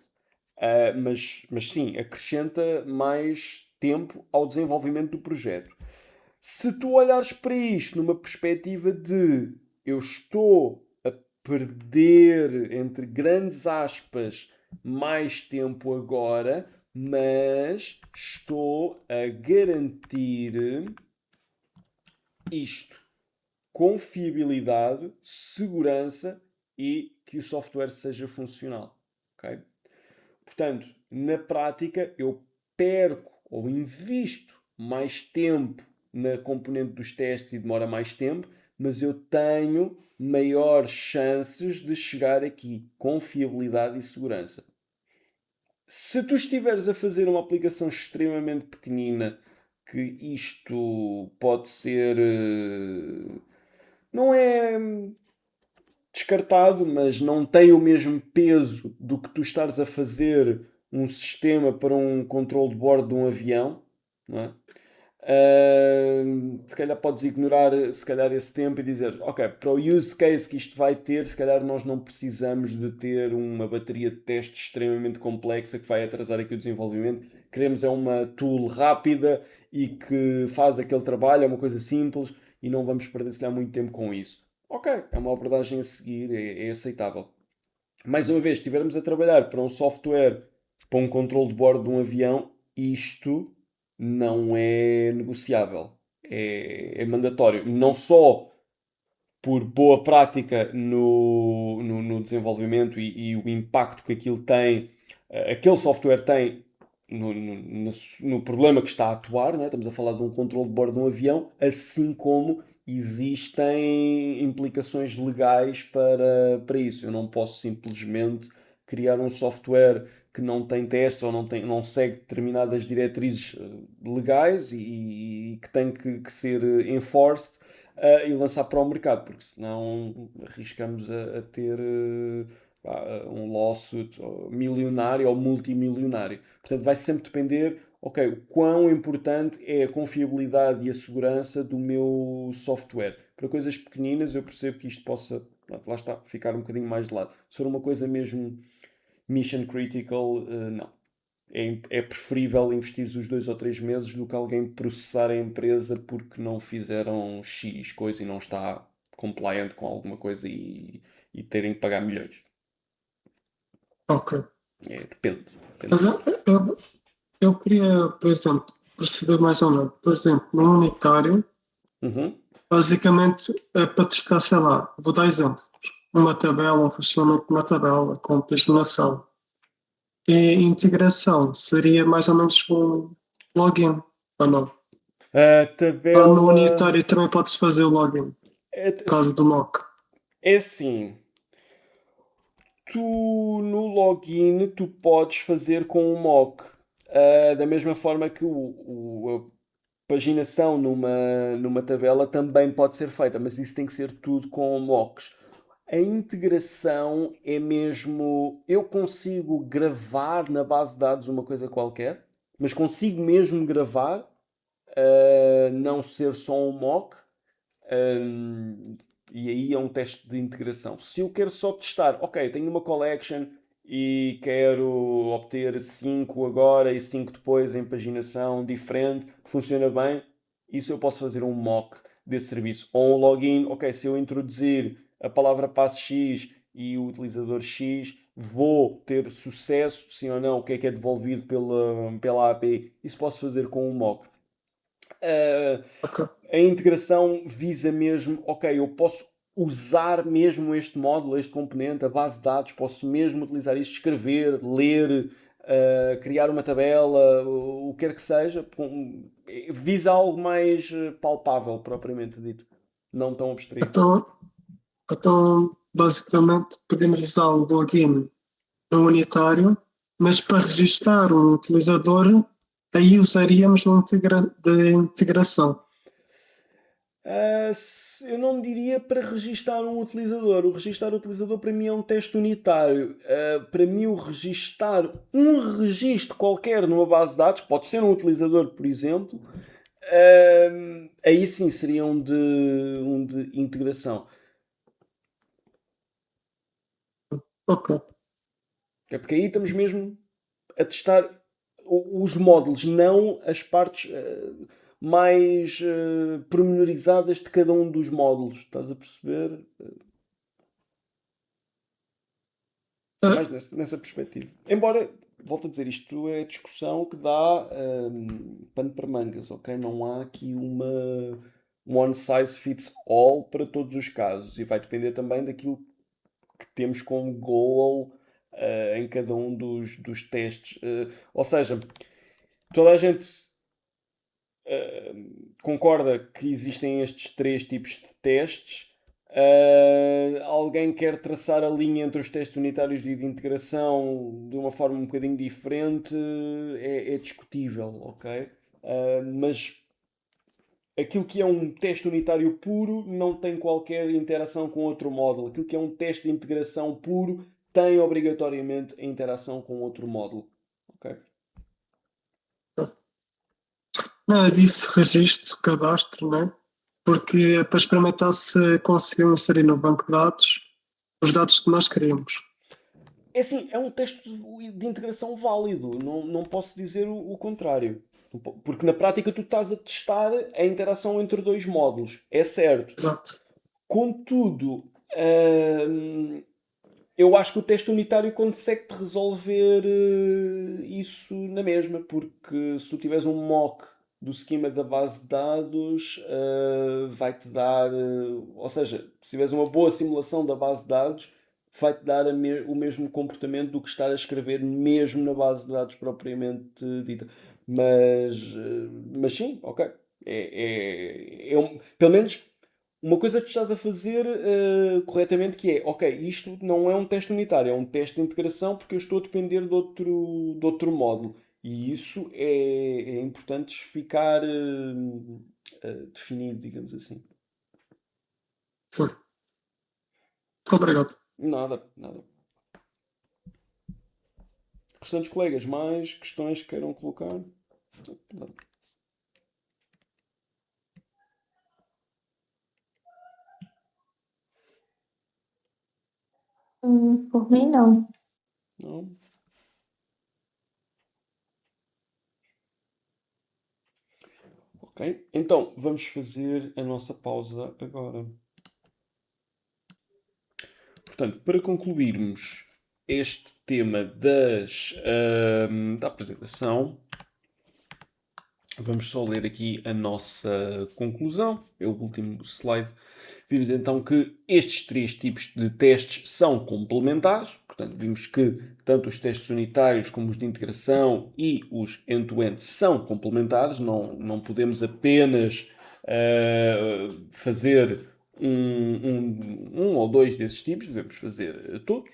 Speaker 1: Mas sim, acrescenta mais tempo ao desenvolvimento do projeto. Se tu olhares para isto numa perspectiva de eu estou a perder, entre grandes aspas, mais tempo agora, mas estou a garantir isto: confiabilidade, segurança e que o software seja funcional. Ok? Portanto, na prática, eu perco ou invisto mais tempo na componente dos testes e demora mais tempo, mas eu tenho maiores chances de chegar aqui. Confiabilidade e segurança. Se tu estiveres a fazer uma aplicação extremamente pequenina, que isto pode ser. Não é descartado, mas não tem o mesmo peso do que tu estares a fazer um sistema para um controle de bordo de um avião, não é? Se calhar podes ignorar se calhar esse tempo e dizer, ok, para o use case que isto vai ter, se calhar nós não precisamos de ter uma bateria de testes extremamente complexa que vai atrasar aqui o desenvolvimento. Queremos é uma tool rápida e que faz aquele trabalho, é uma coisa simples e não vamos perder se calhar muito tempo com isso. Ok, é uma abordagem a seguir, é aceitável. Mais uma vez, se estivermos a trabalhar para um software, para um controle de bordo de um avião, isto não é negociável. É mandatório. Não só por boa prática no desenvolvimento e o impacto que aquilo tem, aquele software tem no problema que está a atuar, não é? Estamos a falar de um controle de bordo de um avião, assim como existem implicações legais para isso. Eu não posso simplesmente criar um software que não tem testes ou não segue determinadas diretrizes legais e que tem que ser enforced e lançar para o mercado, porque senão arriscamos a ter um lawsuit milionário ou multimilionário. Portanto, vai sempre depender, ok, o quão importante é a confiabilidade e a segurança do meu software. Para coisas pequeninas, eu percebo que isto possa, lá está, ficar um bocadinho mais de lado. Se for uma coisa mesmo mission critical, não. É preferível investir os 2 ou 3 meses do que alguém processar a empresa porque não fizeram X coisa e não está compliant com alguma coisa e terem que pagar milhões.
Speaker 2: Ok.
Speaker 1: Depende.
Speaker 2: Mas eu queria, por exemplo, perceber mais ou menos. Por exemplo, no unitário,
Speaker 1: Uhum.
Speaker 2: basicamente é para testar, sei lá, vou dar exemplos. Uma tabela, um funcionamento de uma tabela, com paginação. E integração seria mais ou menos um login, ou não?
Speaker 1: A
Speaker 2: Ou no
Speaker 1: tabela.
Speaker 2: unitário também pode-se fazer o login,
Speaker 1: É,
Speaker 2: por causa do mock.
Speaker 1: é assim. Tu no login tu podes fazer com o mock. Da mesma forma que a paginação numa tabela também pode ser feita, mas isso tem que ser tudo com mocks. A integração é mesmo. Eu consigo gravar na base de dados uma coisa qualquer, mas consigo mesmo gravar não ser só um mock. Um, e aí é um teste de integração. Se eu quero só testar, ok, tenho uma collection e quero obter 5 agora e 5 depois em paginação diferente, funciona bem, isso eu posso fazer um mock desse serviço. Ou um login, ok, se eu introduzir a palavra passe X e o utilizador X, vou ter sucesso, sim ou não, o que é devolvido pela API. Isso posso fazer com um mock.
Speaker 2: Ok.
Speaker 1: A integração visa mesmo, ok, eu posso usar mesmo este módulo, este componente, a base de dados, posso mesmo utilizar isto, escrever, ler, criar uma tabela, o que quer que seja, visa algo mais palpável, propriamente dito, não tão abstraído.
Speaker 2: Então, basicamente, podemos usar o login no unitário, mas para registar um utilizador, aí usaríamos de integração.
Speaker 1: Eu não diria para registar um utilizador. O registar o utilizador para mim é um teste unitário. Para mim, o registar um registro qualquer numa base de dados, pode ser um utilizador, por exemplo, aí sim seria um de integração.
Speaker 2: Ok.
Speaker 1: É porque aí estamos mesmo a testar os módulos, não as partes mais pormenorizadas de cada um dos módulos. Estás a perceber? É
Speaker 2: Ah,
Speaker 1: mais nessa perspectiva. Embora, volto a dizer, isto é discussão que dá pano para mangas, ok? Não há aqui uma one size fits all para todos os casos e vai depender também daquilo que temos como goal em cada um dos testes. Ou seja, toda a gente concorda que existem estes três tipos de testes. Alguém quer traçar a linha entre os testes unitários e de integração de uma forma um bocadinho diferente, é discutível, ok? Mas aquilo que é um teste unitário puro não tem qualquer interação com outro módulo. Aquilo que é um teste de integração puro tem obrigatoriamente a interação com outro módulo. Ok?
Speaker 2: não, eu disse registro, cadastro, né? Porque é para experimentar se conseguimos inserir no banco de dados os dados que nós queríamos.
Speaker 1: É assim, é um teste de integração válido. Não posso dizer o contrário. Porque na prática tu estás a testar a interação entre dois módulos. É certo.
Speaker 2: Exato.
Speaker 1: Contudo, eu acho que o teste unitário consegue-te resolver isso na mesma. Porque se tu tiveres um mock do esquema da base de dados, vai-te dar. Ou seja, se tiveres uma boa simulação da base de dados, vai-te dar o mesmo comportamento do que estar a escrever mesmo na base de dados propriamente dita. Mas sim, ok. Pelo menos uma coisa que tu estás a fazer corretamente que é, ok, isto não é um teste unitário, é um teste de integração porque eu estou a depender de outro módulo. E isso é importante ficar definido, digamos assim.
Speaker 2: Sim. Obrigado.
Speaker 1: Nada, nada. Restantes colegas, mais questões que queiram colocar? Não.
Speaker 3: Por mim, não.
Speaker 1: Não? Ok. Então, vamos fazer a nossa pausa agora. Portanto, para concluirmos este tema da apresentação, vamos só ler aqui a nossa conclusão. É o último slide. Vimos então que estes três tipos de testes são complementares. Portanto, vimos que tanto os testes unitários como os de integração e os end-to-end são complementares. Não podemos apenas fazer um ou dois desses tipos, devemos fazer todos.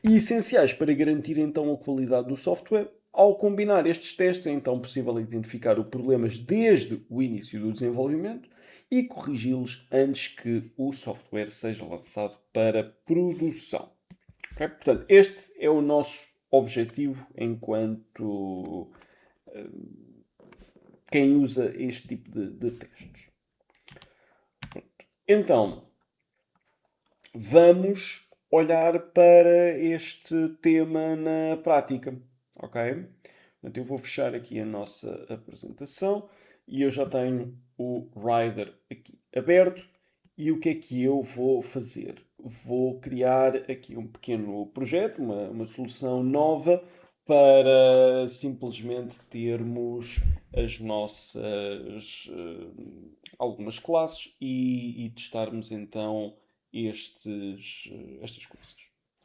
Speaker 1: E essenciais para garantir então a qualidade do software. Ao combinar estes testes, é então possível identificar os problemas desde o início do desenvolvimento e corrigi-los antes que o software seja lançado para produção. Okay? Portanto, este é o nosso objetivo enquanto quem usa este tipo de testes. Então, vamos olhar para este tema na prática, ok? Portanto, eu vou fechar aqui a nossa apresentação e eu já tenho o Rider aqui aberto. E o que é que eu vou fazer? Vou criar aqui um pequeno projeto, uma solução nova para simplesmente termos as nossas algumas classes e testarmos então estas coisas.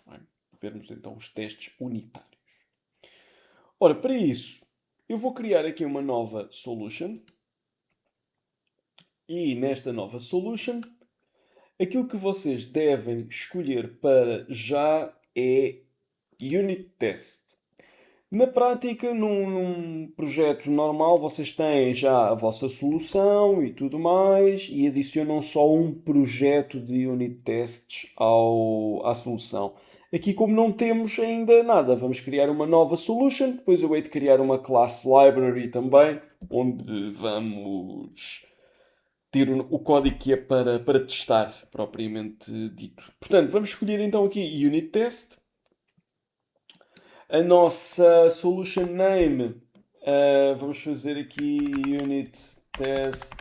Speaker 1: Não é? Vermos então os testes unitários. Ora, para isso, eu vou criar aqui uma nova solution. E nesta nova solution, aquilo que vocês devem escolher para já é Unit Test. Na prática, num projeto normal, vocês têm já a vossa solução e tudo mais, e adicionam só um projeto de unit tests à solução. Aqui, como não temos ainda nada, vamos criar uma nova solution, depois eu hei de criar uma class library também, onde vamos ter o código que é para testar, propriamente dito. Portanto, vamos escolher então aqui unit test. A nossa solution name, vamos fazer aqui unit test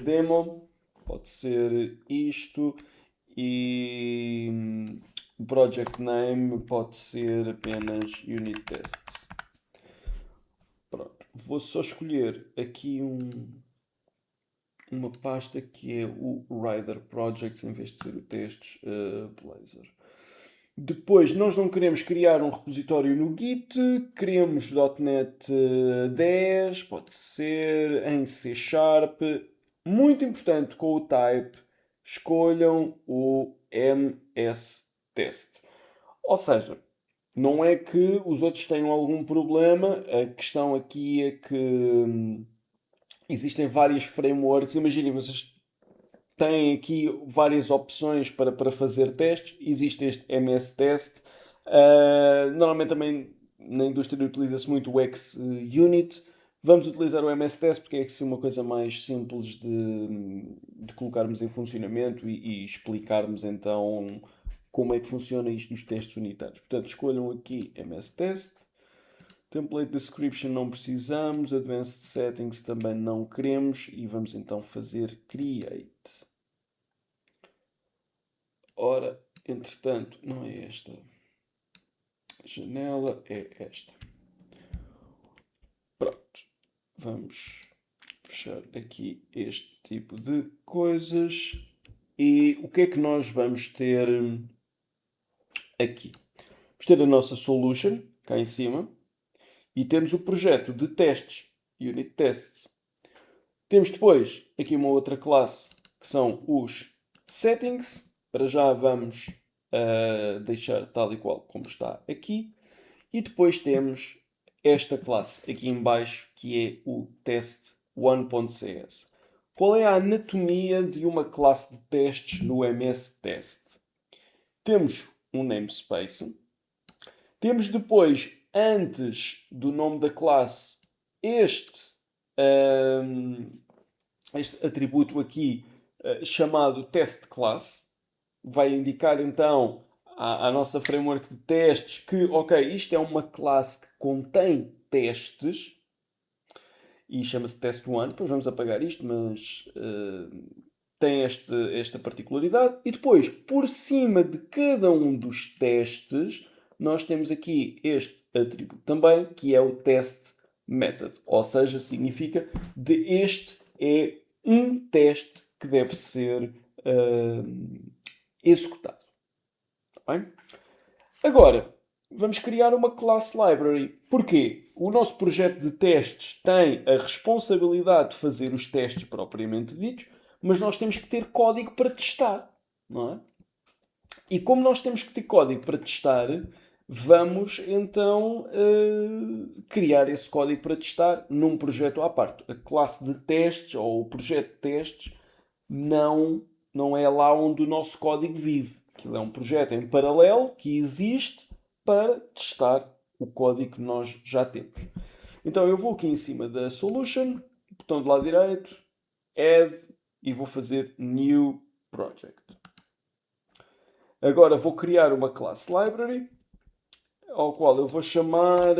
Speaker 1: demo, pode ser isto, e o project name pode ser apenas unit tests. Pronto, vou só escolher aqui uma pasta que é o Rider Projects em vez de ser o testes Blazor. Depois, nós não queremos criar um repositório no Git, queremos .NET 10, pode ser em C#. Muito importante com o type, escolham o MS Test. Ou seja, não é que os outros tenham algum problema, a questão aqui é que existem vários frameworks. Imaginem, vocês têm aqui várias opções para fazer testes. Existe este MS Test. Normalmente também na indústria utiliza-se muito o XUnit. Vamos utilizar o MS Test porque é assim uma coisa mais simples de colocarmos em funcionamento e explicarmos então como é que funciona isto nos testes unitários. Portanto, escolham aqui MS Test. Template Description não precisamos, Advanced Settings também não queremos e vamos então fazer Create. Ora, entretanto, não é esta a janela, é esta. Pronto, vamos fechar aqui este tipo de coisas e o que é que nós vamos ter aqui? Vamos ter a nossa solution cá em cima. E temos o projeto de testes, Unit Tests. Temos depois aqui uma outra classe que são os Settings. Para já vamos deixar tal e qual como está aqui. E depois temos esta classe aqui em baixo que é o test1.cs. Qual é a anatomia de uma classe de testes no MS Test? Temos um namespace. Temos depois, antes do nome da classe, este atributo aqui chamado testClass. Vai indicar então à nossa framework de testes que, ok, isto é uma classe que contém testes e chama-se test1. Depois vamos apagar isto, mas tem esta particularidade. E depois, por cima de cada um dos testes, nós temos aqui este atributo também, que é o test method. Ou seja, significa de este é um teste que deve ser executado. Tá bem? Agora, vamos criar uma class library. Porquê? O nosso projeto de testes tem a responsabilidade de fazer os testes propriamente ditos, mas nós temos que ter código para testar, não é? E como nós temos que ter código para testar, vamos então criar esse código para testar num projeto à parte. A classe de testes ou o projeto de testes não é lá onde o nosso código vive. Aquilo é um projeto em paralelo que existe para testar o código que nós já temos. Então eu vou aqui em cima da solution, botão do lado direito, Add, e vou fazer New Project. Agora vou criar uma classe library, ao qual eu vou chamar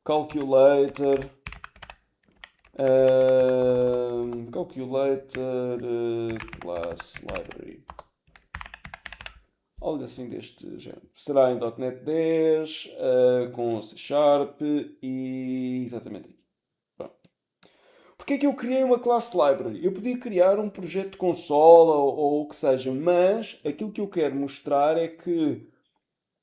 Speaker 1: calculator class library. Algo assim deste género. Será em .NET 10, com C Sharp e exatamente aqui. Pronto. Porquê é que eu criei uma class library? Eu podia criar um projeto de consola ou o que seja, mas aquilo que eu quero mostrar é que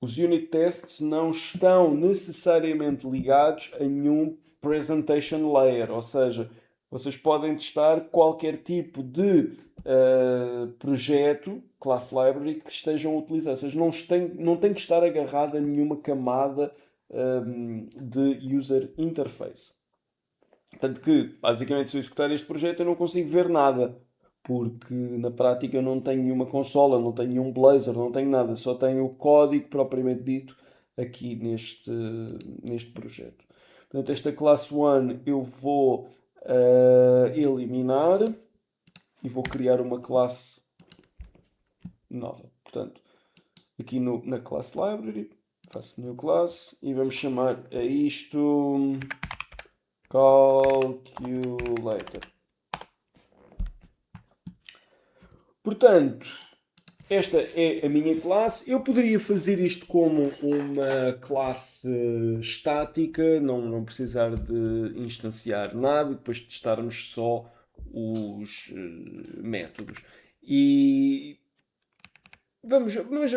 Speaker 1: os unit tests não estão necessariamente ligados a nenhum presentation layer, ou seja, vocês podem testar qualquer tipo de projeto, class library, que estejam a utilizar. Ou seja, não tem que estar agarrado a nenhuma camada de user interface. Tanto que, basicamente, se eu executar este projeto, eu não consigo ver nada. Porque, na prática, eu não tenho nenhuma consola, não tenho nenhum Blazor, não tenho nada. Só tenho o código propriamente dito aqui neste projeto. Portanto, esta classe 1 eu vou eliminar e vou criar uma classe nova. Portanto, aqui na class library, faço new class e vamos chamar a isto calculator. Portanto, esta é a minha classe. Eu poderia fazer isto como uma classe estática, não precisar de instanciar nada e depois testarmos só os métodos.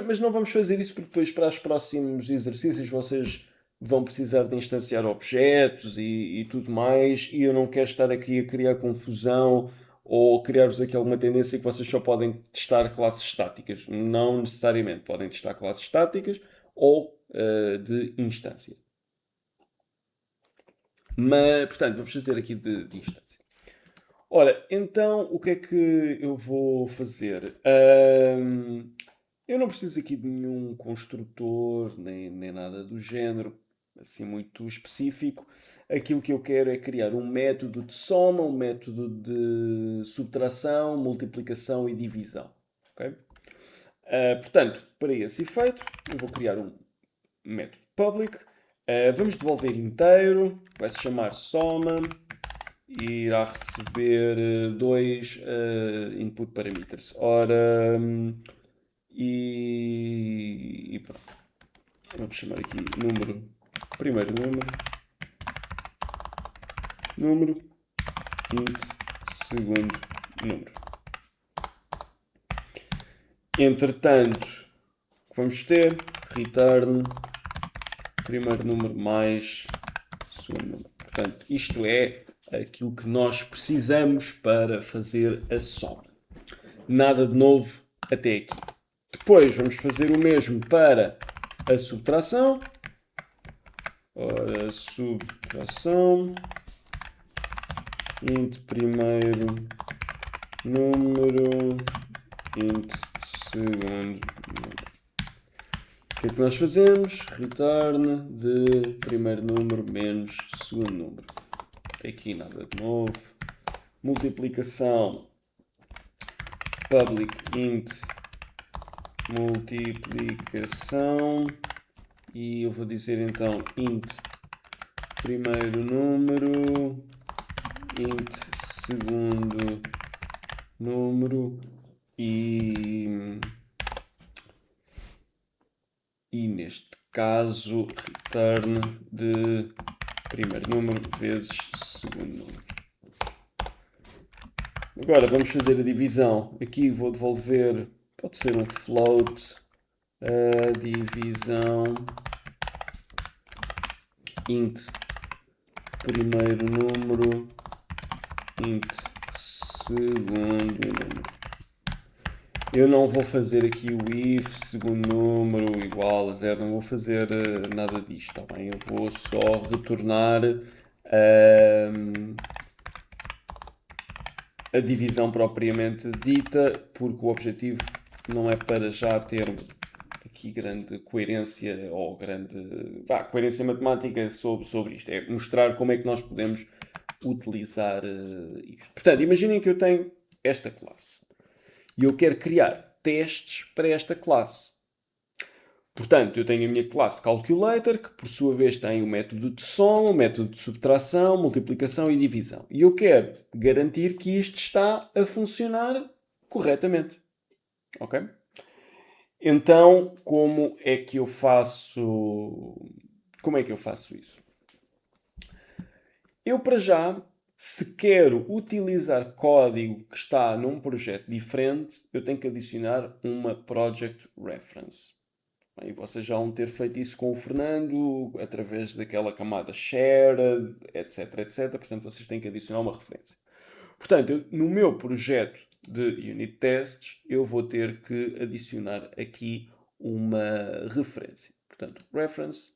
Speaker 1: Mas não vamos fazer isso porque depois para os próximos exercícios vocês vão precisar de instanciar objetos e tudo mais, e eu não quero estar aqui a criar confusão ou criar-vos aqui alguma tendência que vocês só podem testar classes estáticas. Não necessariamente. Podem testar classes estáticas ou de instância. Mas, portanto, vamos fazer aqui de instância. Ora, então, o que é que eu vou fazer? Eu não preciso aqui de nenhum construtor, nem nada do género, assim muito específico. Aquilo que eu quero é criar um método de soma, um método de subtração, multiplicação e divisão. Okay? Portanto, para esse efeito, eu vou criar um método public. Vamos devolver inteiro, vai se chamar soma e irá receber dois input parameters. Ora, e pronto. Vamos chamar aqui primeiro número, int, segundo número. Entretanto, vamos ter return primeiro número mais segundo número. Portanto, isto é aquilo que nós precisamos para fazer a soma. Nada de novo até aqui. Depois vamos fazer o mesmo para a subtração. Ora, subtração. Int primeiro número. Int segundo número. O que é que nós fazemos? Return de primeiro número menos segundo número. Aqui nada de novo. Multiplicação. Public int multiplicação. E eu vou dizer então int primeiro número, int segundo número e neste caso return de primeiro número vezes segundo número. Agora vamos fazer a divisão. Aqui vou devolver, pode ser um float, a divisão int primeiro número, int segundo número. Eu não vou fazer aqui o if segundo número igual a 0, não vou fazer nada disto, tá bem? Eu vou só retornar a divisão propriamente dita, porque o objetivo não é para já ter aqui grande coerência ou grande coerência matemática sobre isto. É mostrar como é que nós podemos utilizar isto. Portanto, imaginem que eu tenho esta classe e eu quero criar testes para esta classe. Portanto, eu tenho a minha classe Calculator, que por sua vez tem o método de soma, o método de subtração, multiplicação e divisão. E eu quero garantir que isto está a funcionar corretamente. Ok? Então, como é que eu faço isso? Eu, para já, se quero utilizar código que está num projeto diferente, eu tenho que adicionar uma project reference. E vocês já vão ter feito isso com o Fernando, através daquela camada shared, etc, etc. Portanto, vocês têm que adicionar uma referência. Portanto, no meu projeto de unit tests, eu vou ter que adicionar aqui uma referência. Portanto, reference,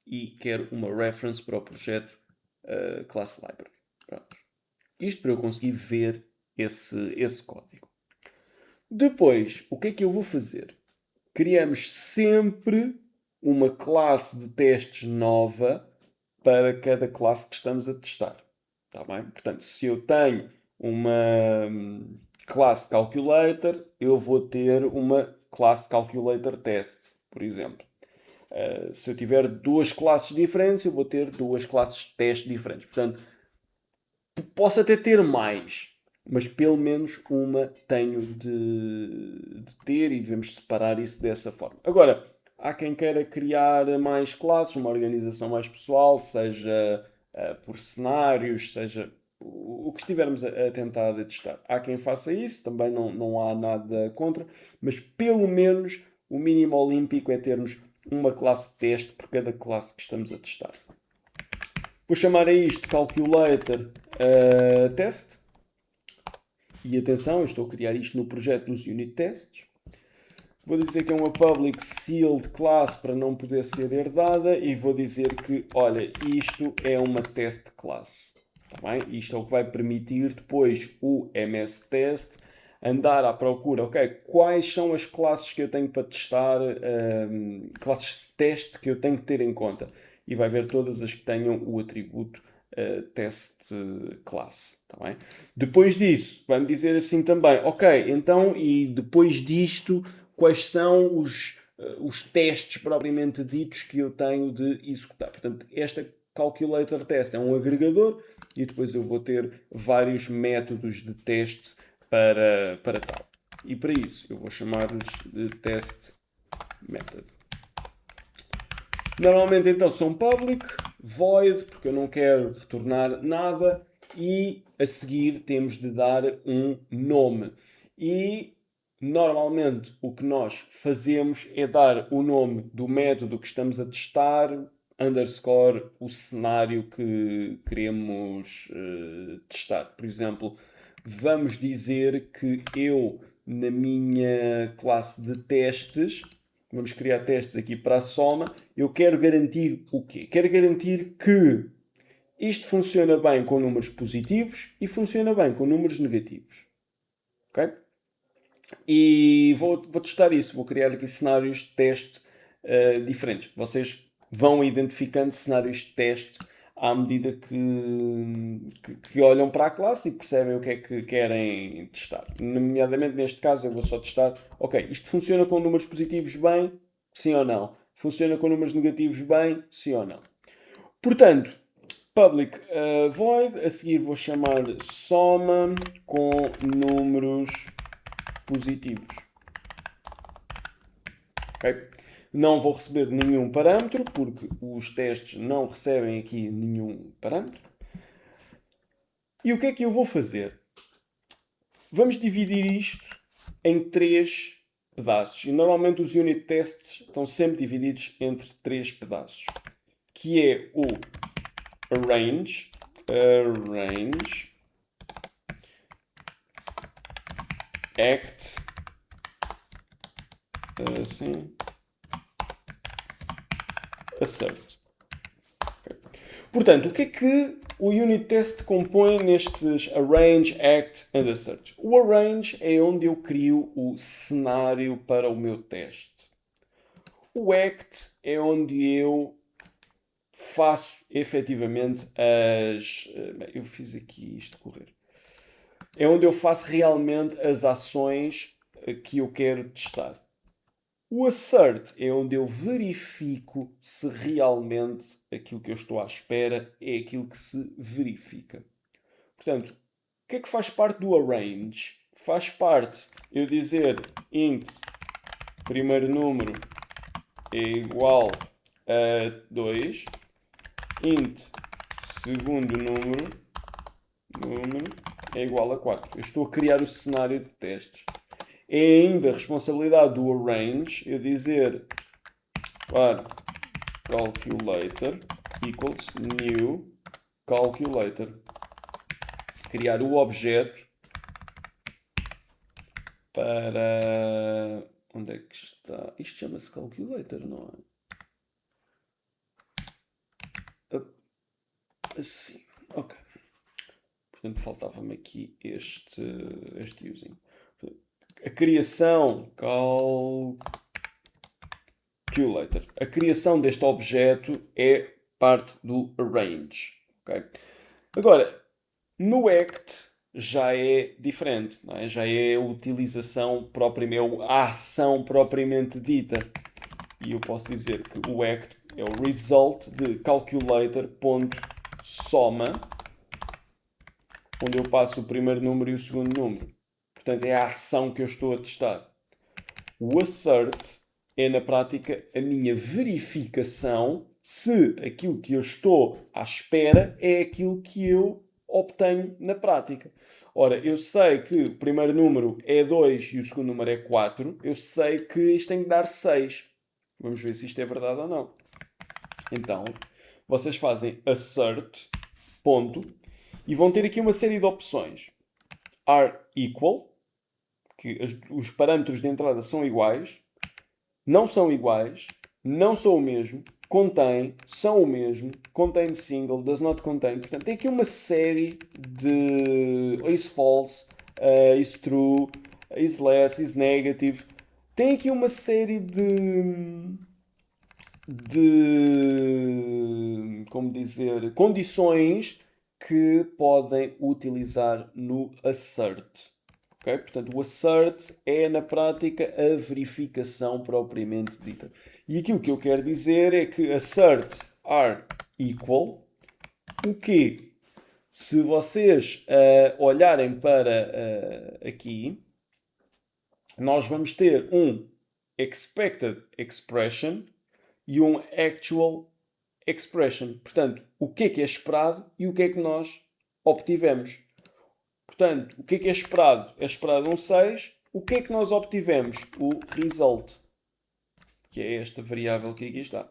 Speaker 1: e quero uma reference para o projeto class library. Pronto. Isto para eu conseguir ver esse código. Depois, o que é que eu vou fazer? Criamos sempre uma classe de testes nova para cada classe que estamos a testar. Está bem? Portanto, se eu tenho uma classe calculator, eu vou ter uma classe calculator test, por exemplo. Se eu tiver duas classes diferentes, eu vou ter duas classes de teste diferentes. Portanto, posso até ter mais, mas pelo menos uma tenho de ter e devemos separar isso dessa forma. Agora, há quem queira criar mais classes, uma organização mais pessoal, seja por cenários, seja o que estivermos a tentar testar. Há quem faça isso, também não há nada contra, mas pelo menos o mínimo olímpico é termos uma classe de teste por cada classe que estamos a testar. Vou chamar a isto Calculator Test. E atenção, eu estou a criar isto no projeto dos unit tests. Vou dizer que é uma public sealed class para não poder ser herdada. E vou dizer que, olha, isto é uma test class. Tá bem? Isto é o que vai permitir depois o MS Test andar à procura. Ok, quais são as classes que eu tenho para testar, classes de teste que eu tenho que ter em conta. E vai ver todas as que tenham o atributo test class. Tá bem? Depois disso, vai-me dizer assim também, ok, então, e depois disto, quais são os testes propriamente ditos que eu tenho de executar. Portanto, esta Calculator Test é um agregador e depois eu vou ter vários métodos de teste para tal. E para isso, eu vou chamar-lhes de test method. Normalmente, então, são public, void, porque eu não quero retornar nada, e a seguir temos de dar um nome. E normalmente o que nós fazemos é dar o nome do método que estamos a testar, underscore o cenário que queremos testar. Por exemplo, vamos dizer que eu, na minha classe de testes, vamos criar testes aqui para a soma, eu quero garantir o quê? Quero garantir que isto funciona bem com números positivos e funciona bem com números negativos. Ok? E vou testar isso, vou criar aqui cenários de teste diferentes. Vocês vão identificando cenários de teste à medida que olham para a classe e percebem o que é que querem testar. Nomeadamente, neste caso, eu vou só testar, ok, isto funciona com números positivos bem? Sim ou não? Funciona com números negativos bem? Sim ou não? Portanto, public void, a seguir vou chamar soma com números positivos. Okay? Não vou receber nenhum parâmetro, porque os testes não recebem aqui nenhum parâmetro. E o que é que eu vou fazer? Vamos dividir isto em 3 pedaços. E normalmente os unit tests estão sempre divididos entre 3 pedaços. Que é o arrange, act, assim, assert. Okay. Portanto, o que é que o unit test compõe nestes arrange, act and assert? O arrange é onde eu crio o cenário para o meu teste. O act é onde eu faço efetivamente as... eu fiz aqui isto correr. É onde eu faço realmente as ações que eu quero testar. O assert é onde eu verifico se realmente aquilo que eu estou à espera é aquilo que se verifica. Portanto, o que é que faz parte do arrange? Faz parte eu dizer int primeiro número é igual a 2, int segundo número é igual a 4. Eu estou a criar o cenário de testes. É ainda a responsabilidade do arrange eu dizer para calculator equals new calculator. Criar o objeto para... Onde é que está? Isto chama-se calculator, não é? Assim, ok. Portanto, faltava-me aqui este using. A criação calculator. A criação deste objeto é parte do arrange. Okay? Agora, no act já é diferente, não é? Já é a utilização propriamente, a ação propriamente dita. E eu posso dizer que o act é o result de calculator.soma, onde eu passo o primeiro número e o segundo número. Portanto, é a ação que eu estou a testar. O assert é, na prática, a minha verificação se aquilo que eu estou à espera é aquilo que eu obtenho na prática. Ora, eu sei que o primeiro número é 2 e o segundo número é 4. Eu sei que isto tem que dar 6. Vamos ver se isto é verdade ou não. Então, vocês fazem assert, ponto, e vão ter aqui uma série de opções. Are equal, que os parâmetros de entrada são iguais, não são iguais, não são o mesmo, contém, são o mesmo, contain single, does not contain. Portanto, tem aqui uma série de is false, is true, is less, is negative. Tem aqui uma série como dizer, condições que podem utilizar no assert. Okay? Portanto, o assert é, na prática, a verificação propriamente dita. E aquilo que eu quero dizer é que assert are equal, o quê? Se vocês olharem para aqui, nós vamos ter um expected expression e um actual expression. Portanto, o que é esperado e o que é que nós obtivemos. Portanto, o que é esperado? É esperado um 6. O que é que nós obtivemos? O result, que é esta variável que aqui está.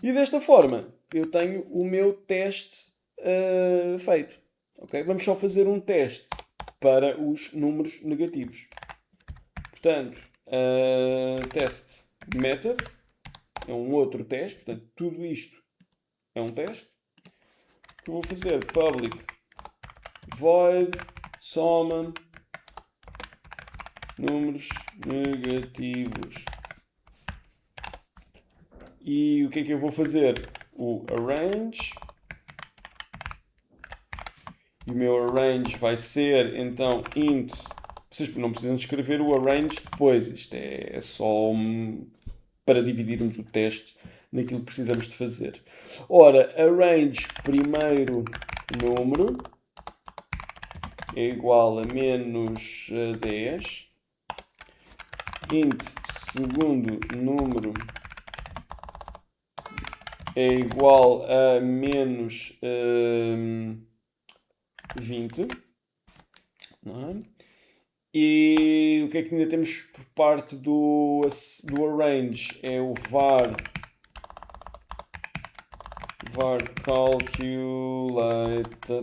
Speaker 1: E desta forma, eu tenho o meu teste feito. Okay? Vamos só fazer um teste para os números negativos. Portanto, test method é um outro teste. Portanto, tudo isto é um teste. Que eu vou fazer public void soma números negativos. E o que é que eu vou fazer? O arrange. E o meu arrange vai ser, então, int. Vocês não precisam de escrever o arrange depois. Isto é só para dividirmos o teste naquilo que precisamos de fazer. Ora, arrange primeiro número é igual a menos 10. Int segundo número é igual a menos 20. Não é? E o que é que ainda temos por parte do arrange? É o var calculator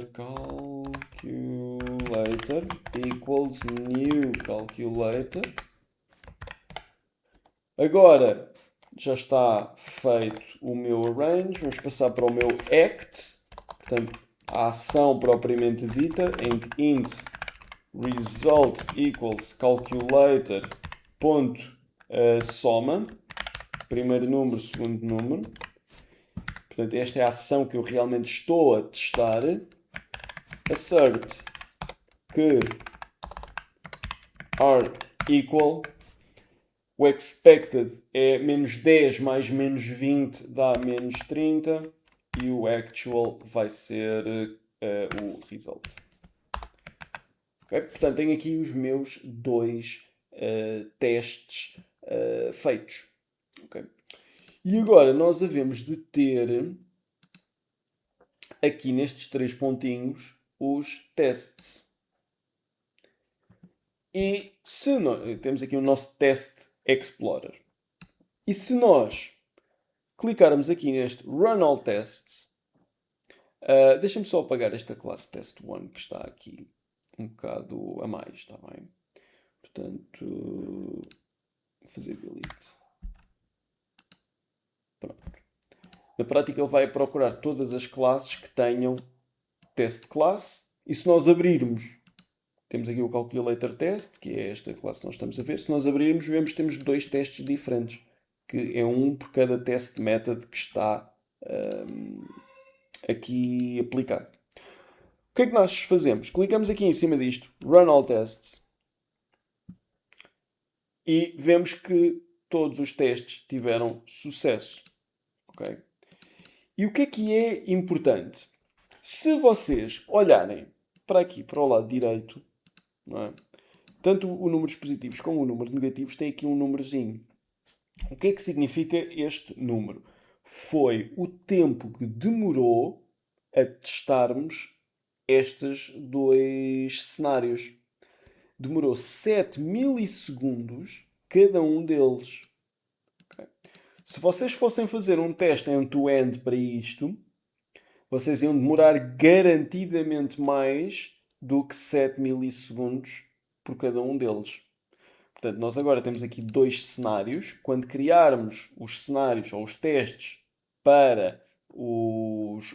Speaker 1: equals new calculator. Agora já está feito o meu arrange. Vamos passar para o meu act. Portanto, a ação propriamente dita, em que int result equals calculator ponto soma, primeiro número, segundo número. Portanto, esta é a ação que eu realmente estou a testar. Assert que are equal. O expected é menos 10 mais menos 20 dá menos 30. E o actual vai ser o result. Okay? Portanto, tenho aqui os meus dois testes feitos. Okay? E agora nós havemos de ter aqui nestes 3 pontinhos os tests. E se nós, temos aqui o nosso Test Explorer. E se nós clicarmos aqui neste Run All Tests, deixem-me só apagar esta classe Test1 que está aqui um bocado a mais, está bem? Portanto, vou fazer delete. Pronto. Na prática ele vai procurar todas as classes que tenham test class e se nós abrirmos, temos aqui o calculator test, que é esta classe que nós estamos a ver, se nós abrirmos vemos que temos dois testes diferentes, que é um por cada test method que está aqui aplicado. O que é que nós fazemos? Clicamos aqui em cima disto, Run All Tests, e vemos que todos os testes tiveram sucesso. Okay? E o que é importante? Se vocês olharem para aqui, para o lado direito, não é? Tanto os números positivos como os números negativos têm aqui um númerozinho. O que é que significa este número? Foi o tempo que demorou a testarmos estes dois cenários. Demorou 7 milissegundos cada um deles. Okay? Se vocês fossem fazer um teste end-to-end para isto, vocês iam demorar garantidamente mais do que 7 milissegundos por cada um deles. Portanto, nós agora temos aqui dois cenários. Quando criarmos os cenários ou os testes para os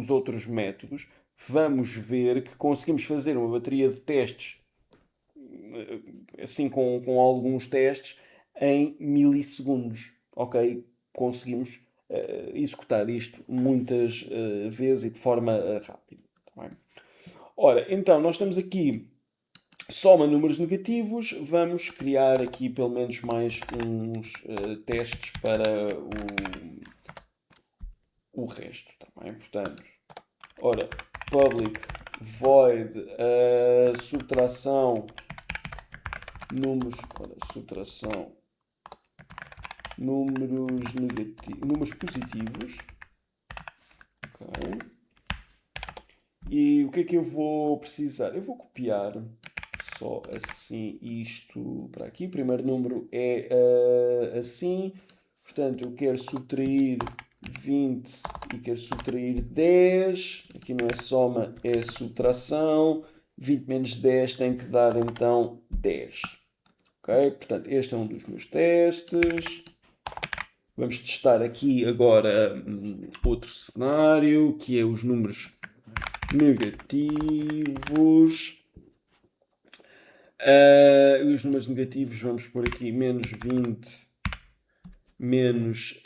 Speaker 1: outros métodos, vamos ver que conseguimos fazer uma bateria de testes, assim com alguns testes, em milissegundos. Ok? Conseguimos executar isto muitas vezes e de forma rápida. Tá bem? Ora, então, nós temos aqui soma números negativos. Vamos criar aqui pelo menos mais uns testes para o resto. Tá bem? Portanto, ora, public void subtração números, subtração números negativos, números positivos. Ok. E o que é que eu vou precisar? Eu vou copiar só assim isto para aqui. O primeiro número é assim. Portanto, eu quero subtrair 20 e quero subtrair 10. Aqui não é soma, é subtração. 20 menos 10 tem que dar então 10. Ok? Portanto, este é um dos meus testes. Vamos testar aqui agora outro cenário, que é os números negativos. Os números negativos vamos pôr aqui menos 20, menos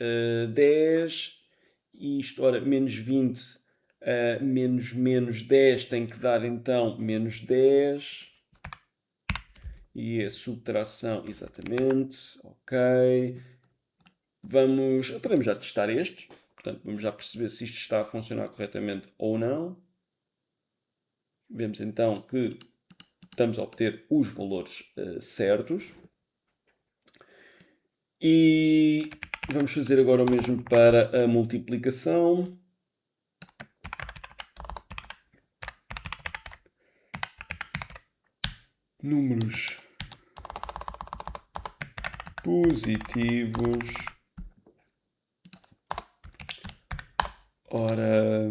Speaker 1: 10. Isto, ora, menos 20, menos 10 tem que dar então menos 10. E a subtração, exatamente. Ok. Podemos já testar estes. Portanto, vamos já perceber se isto está a funcionar corretamente ou não. Vemos então que estamos a obter os valores certos. E vamos fazer agora o mesmo para a multiplicação. Números positivos. Ora,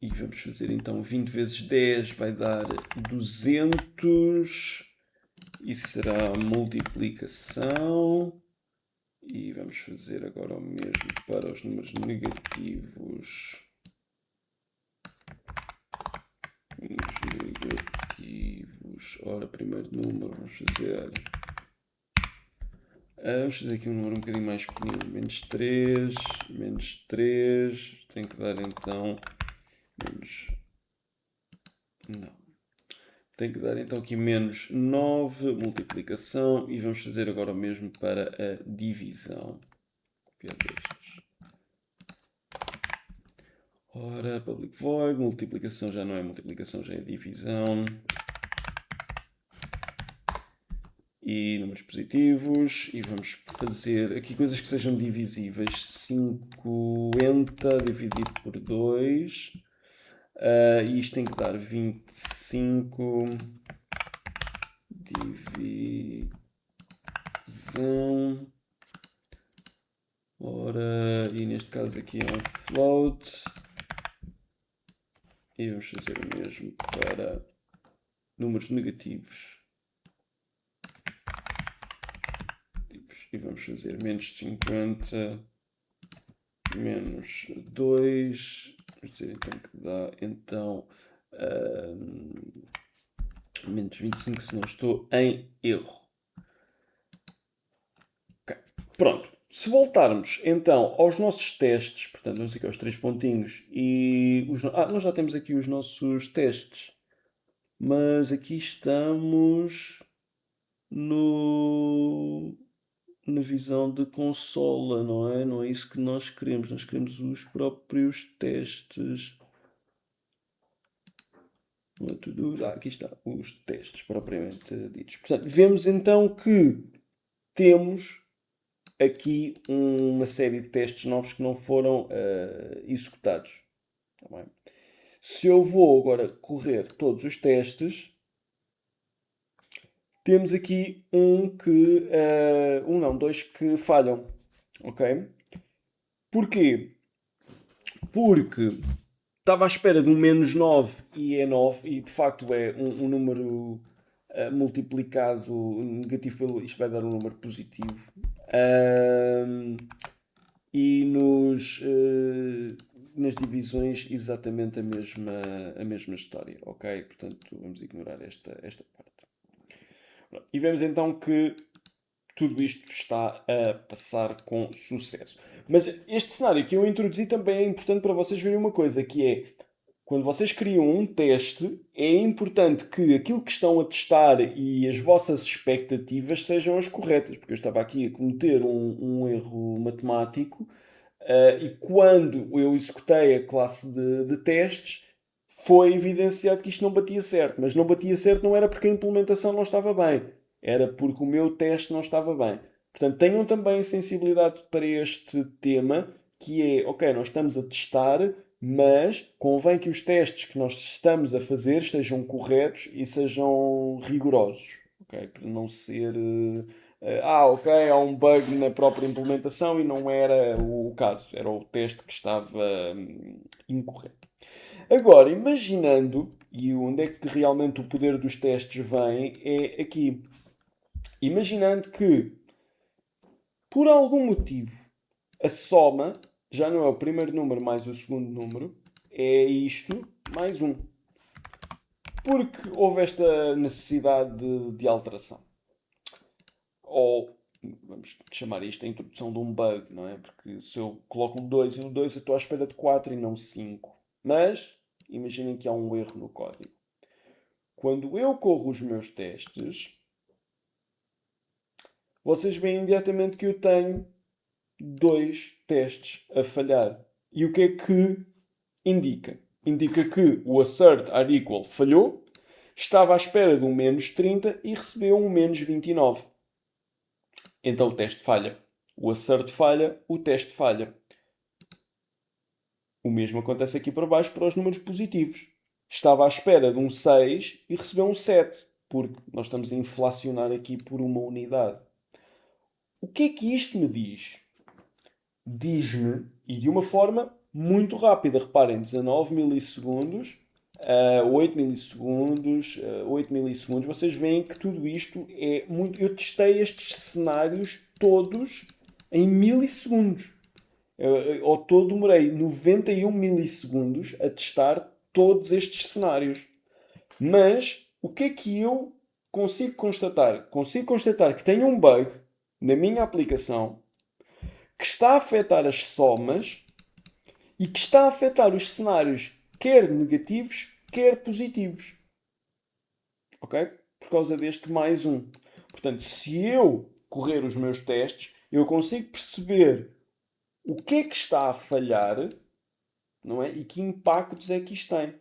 Speaker 1: e vamos fazer então 20 vezes 10 vai dar 200. E será a multiplicação. E vamos fazer agora o mesmo para os números negativos. Ora, primeiro número, vamos fazer Vamos fazer aqui um número um bocadinho mais pequenino. Menos 3, menos 3. Tem que dar então menos... Não. Tem que dar então aqui menos 9, multiplicação. E vamos fazer agora o mesmo para a divisão. Copiar estes. Ora, public void, multiplicação já não é multiplicação, já é divisão. E números positivos. E vamos fazer aqui coisas que sejam divisíveis. 50 dividido por 2. E isto tem que dar 25 divisão. Ora, e neste caso aqui é um float. E vamos fazer o mesmo para números negativos. E vamos fazer menos 50 menos 2. Vamos dizer então que dá então menos 25 se não estou em erro. Okay. Pronto. Se voltarmos então aos nossos testes, portanto vamos aqui aos 3 pontinhos e nós já temos aqui os nossos testes, mas aqui estamos na visão de consola, não é? Não é isso que nós queremos. Nós queremos os próprios testes. Não é tudo. Aqui está, os testes propriamente ditos. Portanto, vemos então que temos aqui uma série de testes novos que não foram executados. Tá bem? Se eu vou agora correr todos os testes, temos aqui dois que falham. Ok? Porquê? Porque estava à espera de um menos 9 e é 9 e de facto é um número multiplicado negativo pelo... Isto vai dar um número positivo. E nas divisões exatamente a mesma história. Ok? Portanto, vamos ignorar esta parte. E vemos então que tudo isto está a passar com sucesso. Mas este cenário que eu introduzi também é importante para vocês verem uma coisa, que é, quando vocês criam um teste, é importante que aquilo que estão a testar e as vossas expectativas sejam as corretas, porque eu estava aqui a cometer um erro matemático e quando eu executei a classe de testes, foi evidenciado que isto não batia certo. Mas não batia certo não era porque a implementação não estava bem. Era porque o meu teste não estava bem. Portanto, tenham também sensibilidade para este tema, que é, ok, nós estamos a testar, mas convém que os testes que nós estamos a fazer estejam corretos e sejam rigorosos. Ok? Para não ser... ok, há um bug na própria implementação e não era o caso. Era o teste que estava incorreto. Agora, imaginando, e onde é que realmente o poder dos testes vem, é aqui. Imaginando que, por algum motivo, a soma já não é o primeiro número mais o segundo número, é isto mais 1. Porque houve esta necessidade de alteração. Ou, vamos chamar isto a introdução de um bug, não é? Porque se eu coloco um 2 e um 2, eu estou à espera de 4 e não 5. Mas, imaginem que há um erro no código. Quando eu corro os meus testes, vocês veem imediatamente que eu tenho 2 testes a falhar. E o que é que indica? Indica que o assert are equal falhou, estava à espera de um menos 30 e recebeu um menos 29. Então o teste falha. O assert falha, o teste falha. O mesmo acontece aqui para baixo para os números positivos. Estava à espera de um 6 e recebeu um 7, porque nós estamos a inflacionar aqui por uma unidade. O que é que isto me diz? Diz-me, e de uma forma muito rápida, reparem, 19 milissegundos, 8 milissegundos, 8 milissegundos, vocês veem que tudo isto é muito... Eu testei estes cenários todos em milissegundos. Ao todo demorei 91 milissegundos a testar todos estes cenários. Mas o que é que eu consigo constatar? Consigo constatar que tenho um bug na minha aplicação que está a afetar as somas e que está a afetar os cenários quer negativos, quer positivos. Ok? Por causa deste mais um. Portanto, se eu correr os meus testes, eu consigo perceber o que é que está a falhar, não é? E que impactos é que isto tem.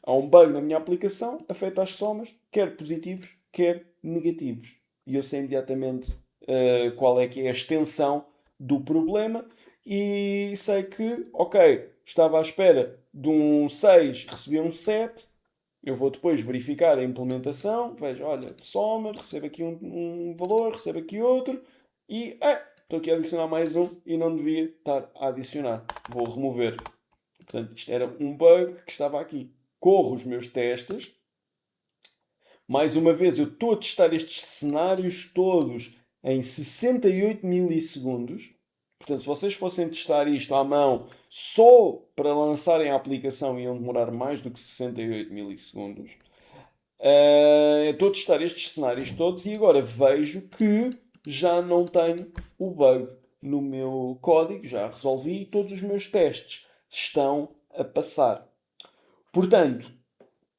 Speaker 1: Há um bug na minha aplicação, afeta as somas, quer positivos, quer negativos. E eu sei imediatamente qual é que é a extensão do problema e sei que, ok, estava à espera de um 6, recebi um 7. Eu vou depois verificar a implementação, vejo, olha, soma, recebo aqui um valor, recebo aqui outro e estou aqui a adicionar mais um e não devia estar a adicionar. Vou remover. Portanto, isto era um bug que estava aqui. Corro os meus testes. Mais uma vez, eu estou a testar estes cenários todos em 68 milissegundos. Portanto, se vocês fossem testar isto à mão só para lançarem a aplicação, iam demorar mais do que 68 milissegundos. Eu estou a testar estes cenários todos e agora vejo que já não tenho o bug no meu código, já resolvi e todos os meus testes estão a passar. Portanto,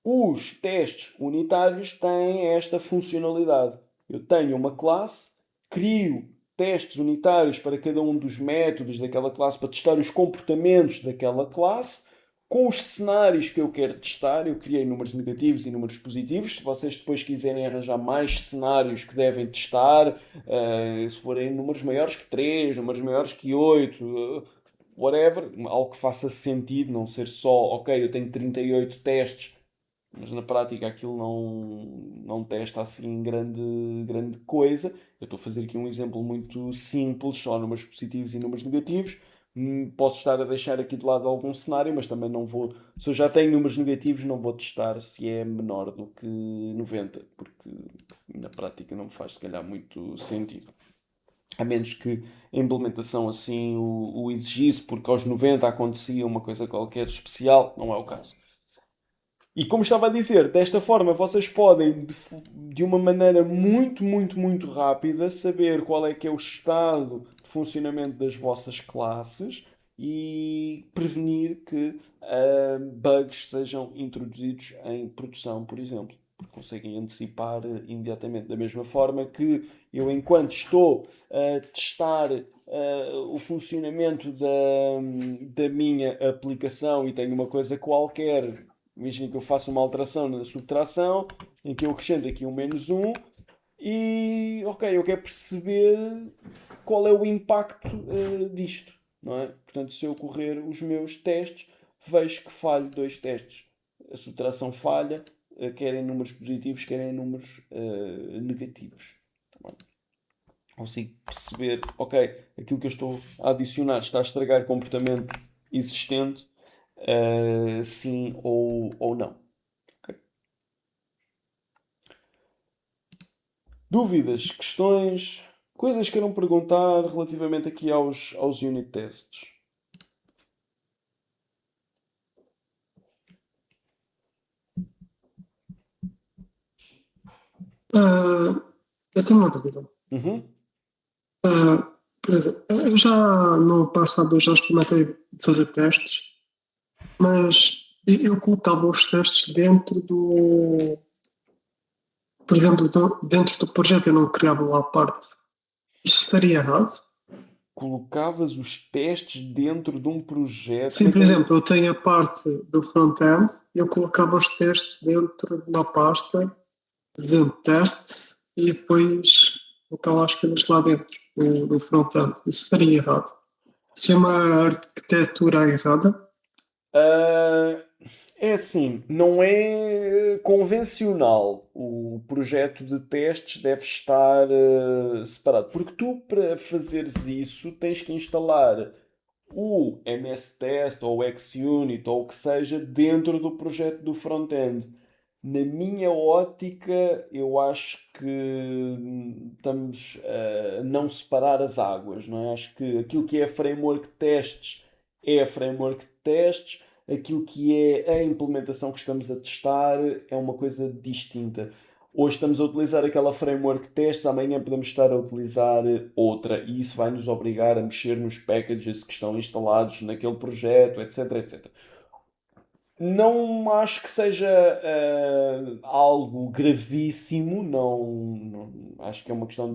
Speaker 1: os testes unitários têm esta funcionalidade. Eu tenho uma classe, crio testes unitários para cada um dos métodos daquela classe para testar os comportamentos daquela classe, com os cenários que eu quero testar. Eu criei números negativos e números positivos. Se vocês depois quiserem arranjar mais cenários que devem testar, se forem números maiores que 3, números maiores que 8, whatever, algo que faça sentido, não ser só, ok, eu tenho 38 testes, mas na prática aquilo não testa assim grande coisa. Eu estou a fazer aqui um exemplo muito simples, só números positivos e números negativos. Posso estar a deixar aqui de lado algum cenário, mas também não vou. Se eu já tenho números negativos, não vou testar se é menor do que 90, porque na prática não me faz, se calhar, muito sentido. A menos que a implementação assim o exigisse, porque aos 90 acontecia uma coisa qualquer especial, não é o caso. E como estava a dizer, desta forma vocês podem, de uma maneira muito rápida, saber qual é que é o estado de funcionamento das vossas classes e prevenir que bugs sejam introduzidos em produção, por exemplo. Porque conseguem antecipar imediatamente. Da mesma forma que eu, enquanto estou a testar o funcionamento da minha aplicação e tenho uma coisa qualquer. Imagina que eu faço uma alteração na subtração, em que eu acrescento aqui um menos um, e ok, eu quero perceber qual é o impacto disto, não é? Portanto, se eu correr os meus testes, vejo que falho dois testes. A subtração falha, quer em números positivos, quer em números negativos. Tá bem? Consigo perceber, ok, aquilo que eu estou a adicionar está a estragar comportamento existente, sim ou não. Ok. Dúvidas, questões, coisas que queiram perguntar relativamente aqui aos unit tests?
Speaker 2: Eu tenho uma dúvida.
Speaker 1: Uhum.
Speaker 2: Por exemplo, eu já no passado já experimentei fazer testes, mas eu colocava os testes dentro por exemplo, dentro do projeto, eu não criava lá a parte. Isso estaria errado?
Speaker 1: Colocavas os testes dentro de um projeto,
Speaker 2: Sim,
Speaker 1: mas
Speaker 2: por exemplo, eu tenho a parte do front-end e eu colocava os testes dentro de uma pasta, dizendo testes, e depois colocava as coisas lá dentro do front-end. Isso estaria errado. Se é uma arquitetura errada,
Speaker 1: é assim, não é convencional. O projeto de testes deve estar separado. Porque tu, para fazeres isso, tens que instalar o MS Test ou o XUnit ou o que seja dentro do projeto do front-end. Na minha ótica, eu acho que estamos a não separar as águas, não é? Acho que aquilo que é a framework de testes é a framework de testes, aquilo que é a implementação que estamos a testar é uma coisa distinta. Hoje estamos a utilizar aquela framework de testes, amanhã podemos estar a utilizar outra e isso vai nos obrigar a mexer nos packages que estão instalados naquele projeto, etc, etc. Não acho que seja algo gravíssimo, acho que é uma questão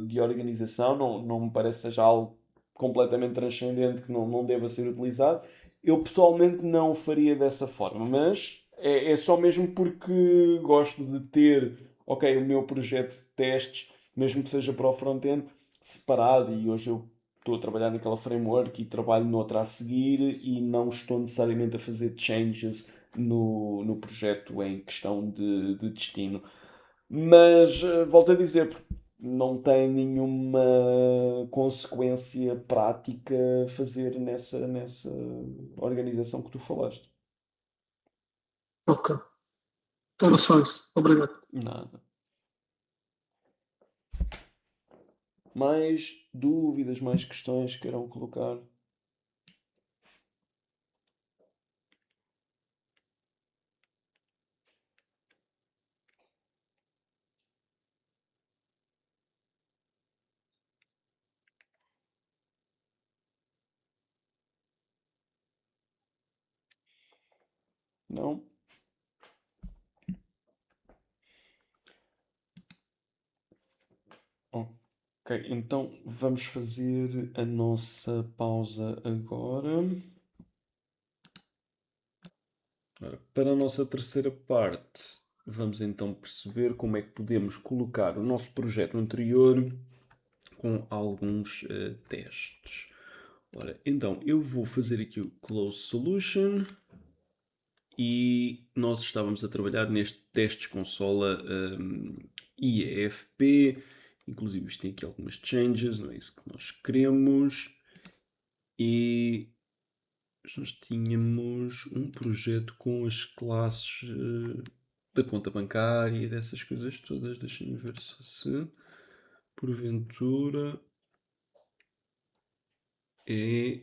Speaker 1: de organização, não me parece que seja algo completamente transcendente que não deva ser utilizado. Eu pessoalmente não o faria dessa forma, mas é só mesmo porque gosto de ter, ok, o meu projeto de testes, mesmo que seja para o front-end, separado e hoje eu estou a trabalhar naquela framework e trabalho noutra a seguir e não estou necessariamente a fazer changes no projeto em questão de destino. Mas volto a dizer, não tem nenhuma consequência prática fazer nessa organização que tu falaste.
Speaker 2: Ok. Era só isso. Obrigado.
Speaker 1: Nada. Mais dúvidas, mais questões que queiram colocar? Não? Ok, então vamos fazer a nossa pausa agora. Ora, para a nossa terceira parte, vamos então perceber como é que podemos colocar o nosso projeto anterior com alguns testes. Ora, então eu vou fazer aqui o Close Solution e nós estávamos a trabalhar neste testes consola IEFP, inclusive isto tem aqui algumas changes, não é isso que nós queremos. E nós tínhamos um projeto com as classes da conta bancária e dessas coisas todas. Deixem-me ver se porventura é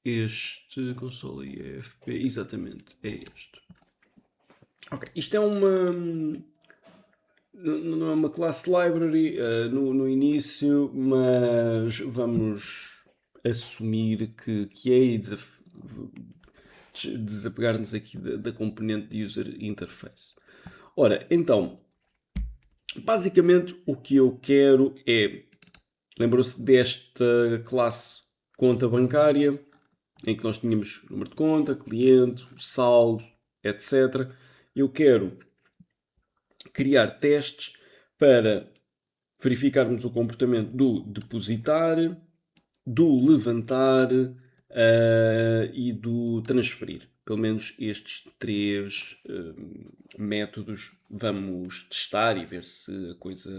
Speaker 1: este console IFP. Exatamente, é este. Ok, isto é não é uma classe library no início, mas vamos assumir que é e desapegar-nos aqui da componente de user interface. Ora, então, basicamente o que eu quero é, lembram-se desta classe conta bancária, em que nós tínhamos número de conta, cliente, saldo, etc. Eu quero criar testes para verificarmos o comportamento do depositar, do levantar e do transferir. Pelo menos estes três métodos vamos testar e ver se a coisa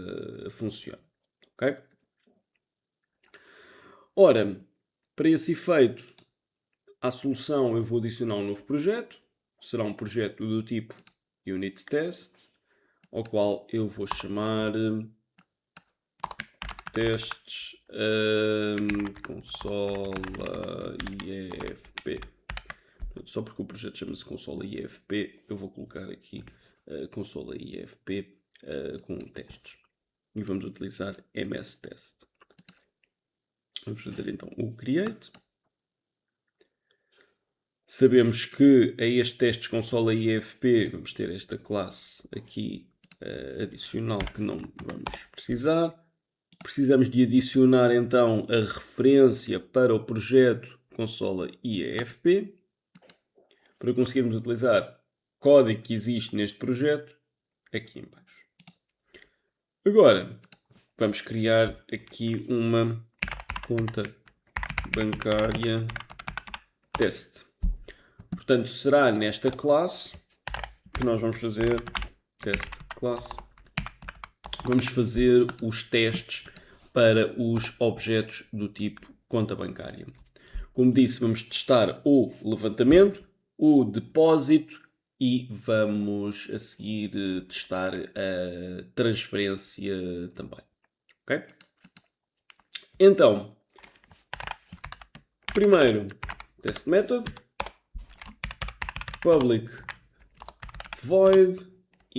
Speaker 1: funciona. Ok? Ora, para esse efeito, à solução eu vou adicionar um novo projeto. Será um projeto do tipo Unit Test, ao qual eu vou chamar testes consola IFP. Só porque o projeto chama-se consola IFP, eu vou colocar aqui consola IFP com testes. E vamos utilizar MS Test. Vamos fazer então o create. Sabemos que a este testes consola IFP vamos ter esta classe aqui adicional que não vamos precisar. Precisamos de adicionar então a referência para o projeto consola IEFP. Para conseguirmos utilizar o código que existe neste projeto, aqui em baixo. Agora, vamos criar aqui uma conta bancária teste. Portanto, será nesta classe que nós vamos fazer test class. Vamos fazer os testes para os objetos do tipo conta bancária. Como disse, vamos testar o levantamento, o depósito e vamos a seguir testar a transferência também. Ok? Então, primeiro, test method, public void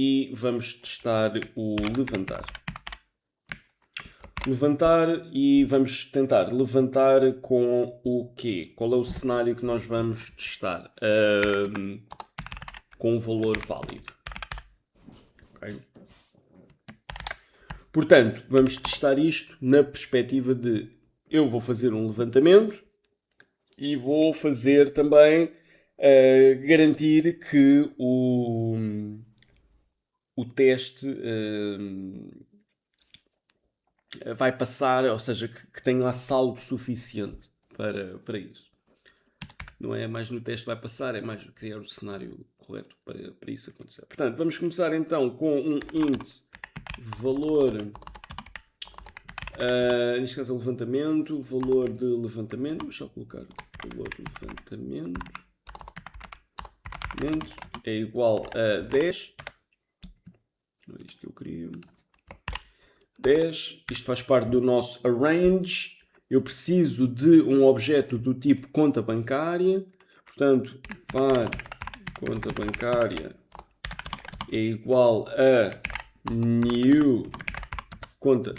Speaker 1: e vamos testar o levantar. Levantar e vamos tentar levantar com o quê? Qual é o cenário que nós vamos testar? Com um valor válido. Okay? Portanto, vamos testar isto na perspectiva de eu vou fazer um levantamento e vou fazer também garantir que o teste vai passar, ou seja, que tem lá saldo suficiente para isso. Não é mais no teste vai passar, é mais criar o cenário correto para isso acontecer. Portanto, vamos começar então com um int valor, neste caso é o levantamento, valor de levantamento, vamos só colocar valor de levantamento é igual a 10. É isto que eu queria. 10. Isto faz parte do nosso arrange. Eu preciso de um objeto do tipo conta bancária. Portanto, var conta bancária é igual a new conta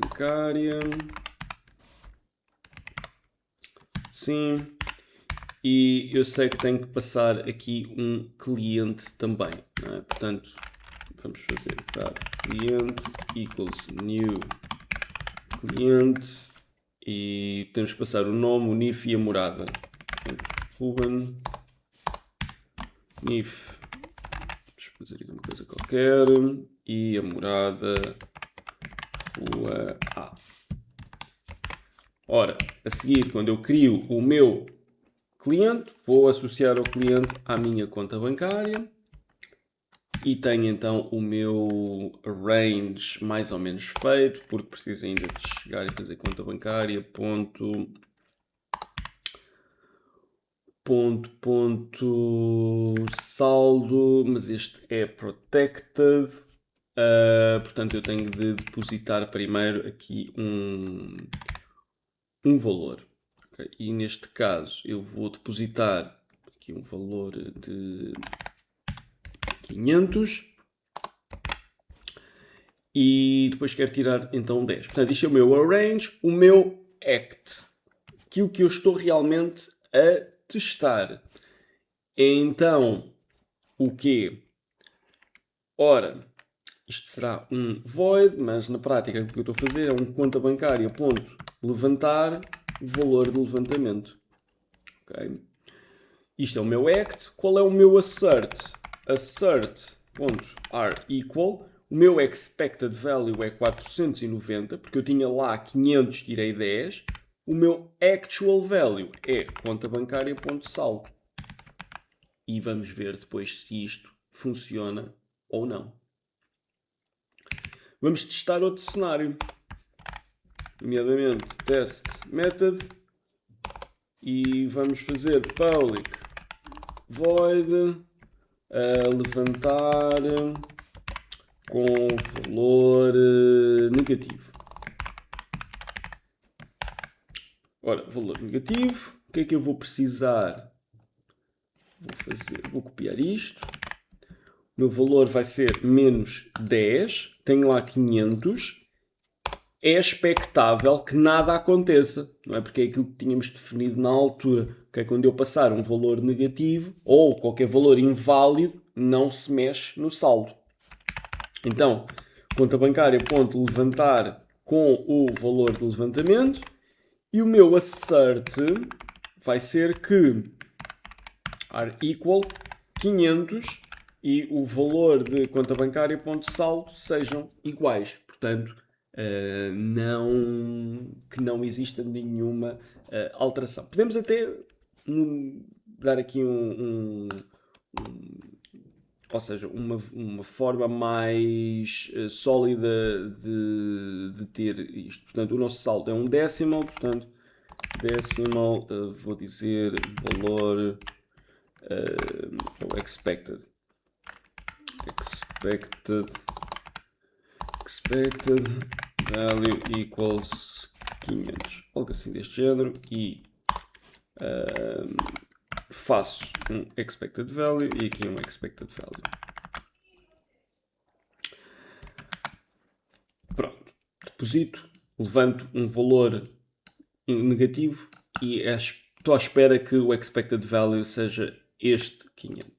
Speaker 1: bancária. Sim. E eu sei que tenho que passar aqui um cliente também. Não é? Portanto, vamos fazer var cliente equals new cliente e temos que passar o nome, o NIF e a morada. Portanto, Ruben NIF, vamos fazer aqui uma coisa qualquer, e a morada Rua A. Ora, a seguir, quando eu crio o meu cliente, vou associar o cliente à minha conta bancária. E tenho então o meu range mais ou menos feito, porque preciso ainda de chegar e fazer conta bancária, saldo, mas este é protected, portanto eu tenho de depositar primeiro aqui um valor. Okay? E neste caso eu vou depositar aqui um valor de 500 e depois quero tirar então 10. Portanto, isto é o meu arrange, o meu act. Aquilo que eu estou realmente a testar é então o quê? Ora, isto será um void, mas na prática o que eu estou a fazer é um conta bancária ponto levantar valor de levantamento. Okay? Isto é o meu act. Qual é o meu assert? Assert.arEqual, o meu expected value é 490, porque eu tinha lá 500, tirei 10. O meu actual value é conta bancária.saldo. E vamos ver depois se isto funciona ou não. Vamos testar outro cenário, nomeadamente test method, e vamos fazer public void levantar com valor negativo. Ora, valor negativo, o que é que eu vou precisar? Vou copiar isto. O meu valor vai ser menos 10, tenho lá 500. É expectável que nada aconteça, não é? Porque é aquilo que tínhamos definido na altura, que é quando eu passar um valor negativo ou qualquer valor inválido, não se mexe no saldo. Então, conta bancária ponto levantar com o valor de levantamento e o meu assert vai ser que arEqual 500 e o valor de conta bancária ponto saldo sejam iguais. Portanto, que não exista nenhuma alteração. Podemos até dar aqui ou seja, uma forma mais sólida de ter isto. Portanto, o nosso saldo é um decimal, portanto, decimal, vou dizer valor expected value equals 500, algo assim deste género, e faço um expected value e aqui um expected value. deposito, levanto um valor negativo e estou à espera que o expected value seja este 500.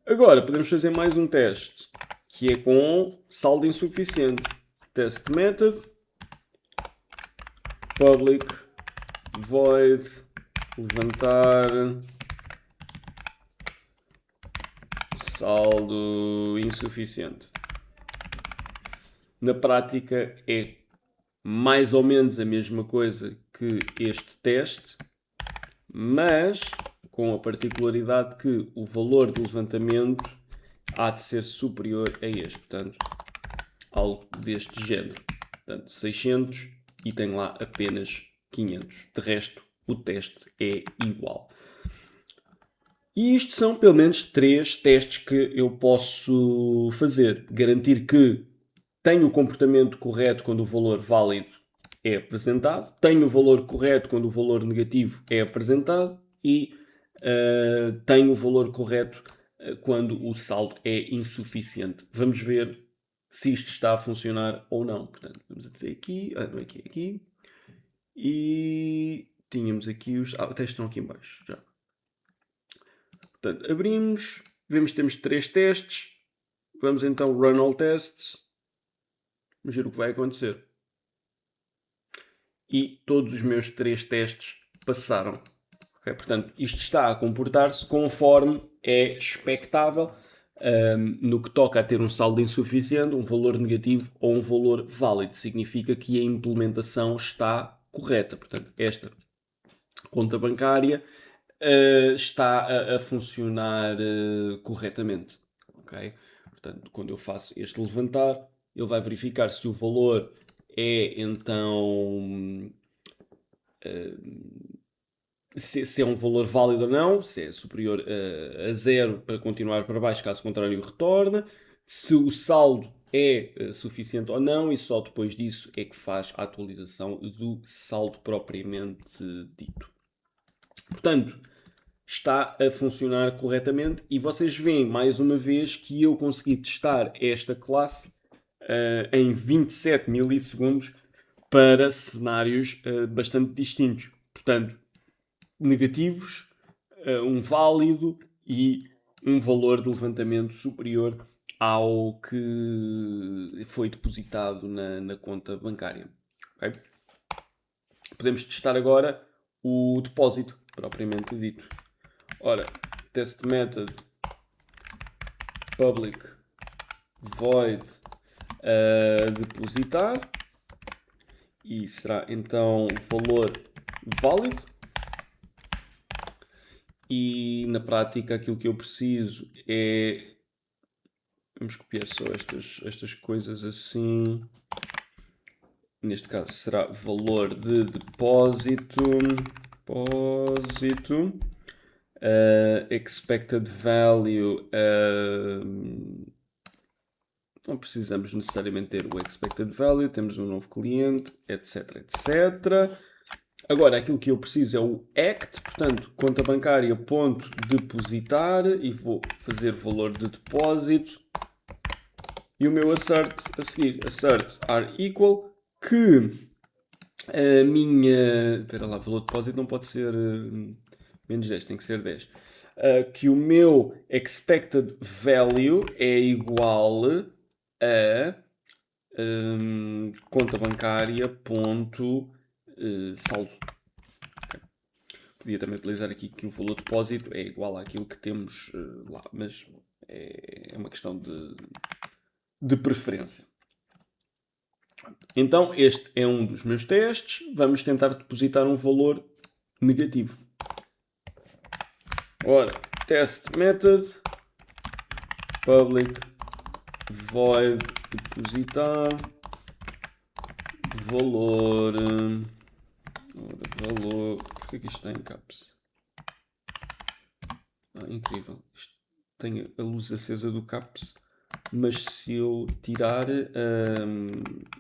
Speaker 1: Agora podemos fazer mais um teste, que é com saldo insuficiente. Test method, public, void, levantar, saldo insuficiente. Na prática é mais ou menos a mesma coisa que este teste, mas com a particularidade que o valor de levantamento há de ser superior a este, portanto, algo deste género. Portanto, 600 e tem lá apenas 500. De resto, o teste é igual. E isto são pelo menos 3 testes que eu posso fazer. Garantir que tenho o comportamento correto quando o valor válido é apresentado, tenho o valor correto quando o valor negativo é apresentado e tenho o valor correto quando o saldo é insuficiente. Vamos ver se isto está a funcionar ou não. Portanto, vamos até aqui, não é aqui, é aqui. E tínhamos aqui os... os testes estão aqui em baixo, já. Portanto, abrimos, vemos que temos 3 testes. Vamos então run all tests. Vamos ver o que vai acontecer. E todos os meus 3 testes passaram. Okay? Portanto, isto está a comportar-se conforme é expectável no que toca a ter um saldo insuficiente, um valor negativo ou um valor válido. Significa que a implementação está correta. Portanto, esta conta bancária está a funcionar corretamente. Okay? Portanto, quando eu faço este levantar, ele vai verificar se o valor é então se é um valor válido ou não, se é superior a 0 para continuar para baixo, caso contrário retorna, se o saldo é suficiente ou não, e só depois disso é que faz a atualização do saldo propriamente dito. Portanto, está a funcionar corretamente e vocês veem mais uma vez que eu consegui testar esta classe em 27 milissegundos para cenários bastante distintos. Portanto, negativos, um válido e um valor de levantamento superior ao que foi depositado na conta bancária. Okay? Podemos testar agora o depósito, propriamente dito. Ora, test method public void depositar e será então valor válido. E na prática aquilo que eu preciso é... Vamos copiar só estas coisas assim. Neste caso será valor de depósito. Expected value. Não precisamos necessariamente ter o expected value. Temos um novo cliente, etc, etc. Agora, aquilo que eu preciso é o ACT, portanto, conta bancária ponto depositar e vou fazer valor de depósito. E o meu assert a seguir, assert are equal, que a minha... Espera lá, valor de depósito não pode ser menos 10, tem que ser 10. Que o meu expected value é igual a conta bancária ponto saldo. Okay. Podia também utilizar aqui que o valor de depósito é igual àquilo que temos lá, mas é uma questão de preferência. Então, este é um dos meus testes. Vamos tentar depositar um valor negativo. Ora, test method public void depositar valor. Valor. Porquê que isto está em caps? Incrível. Isto tem a luz acesa do caps, mas se eu tirar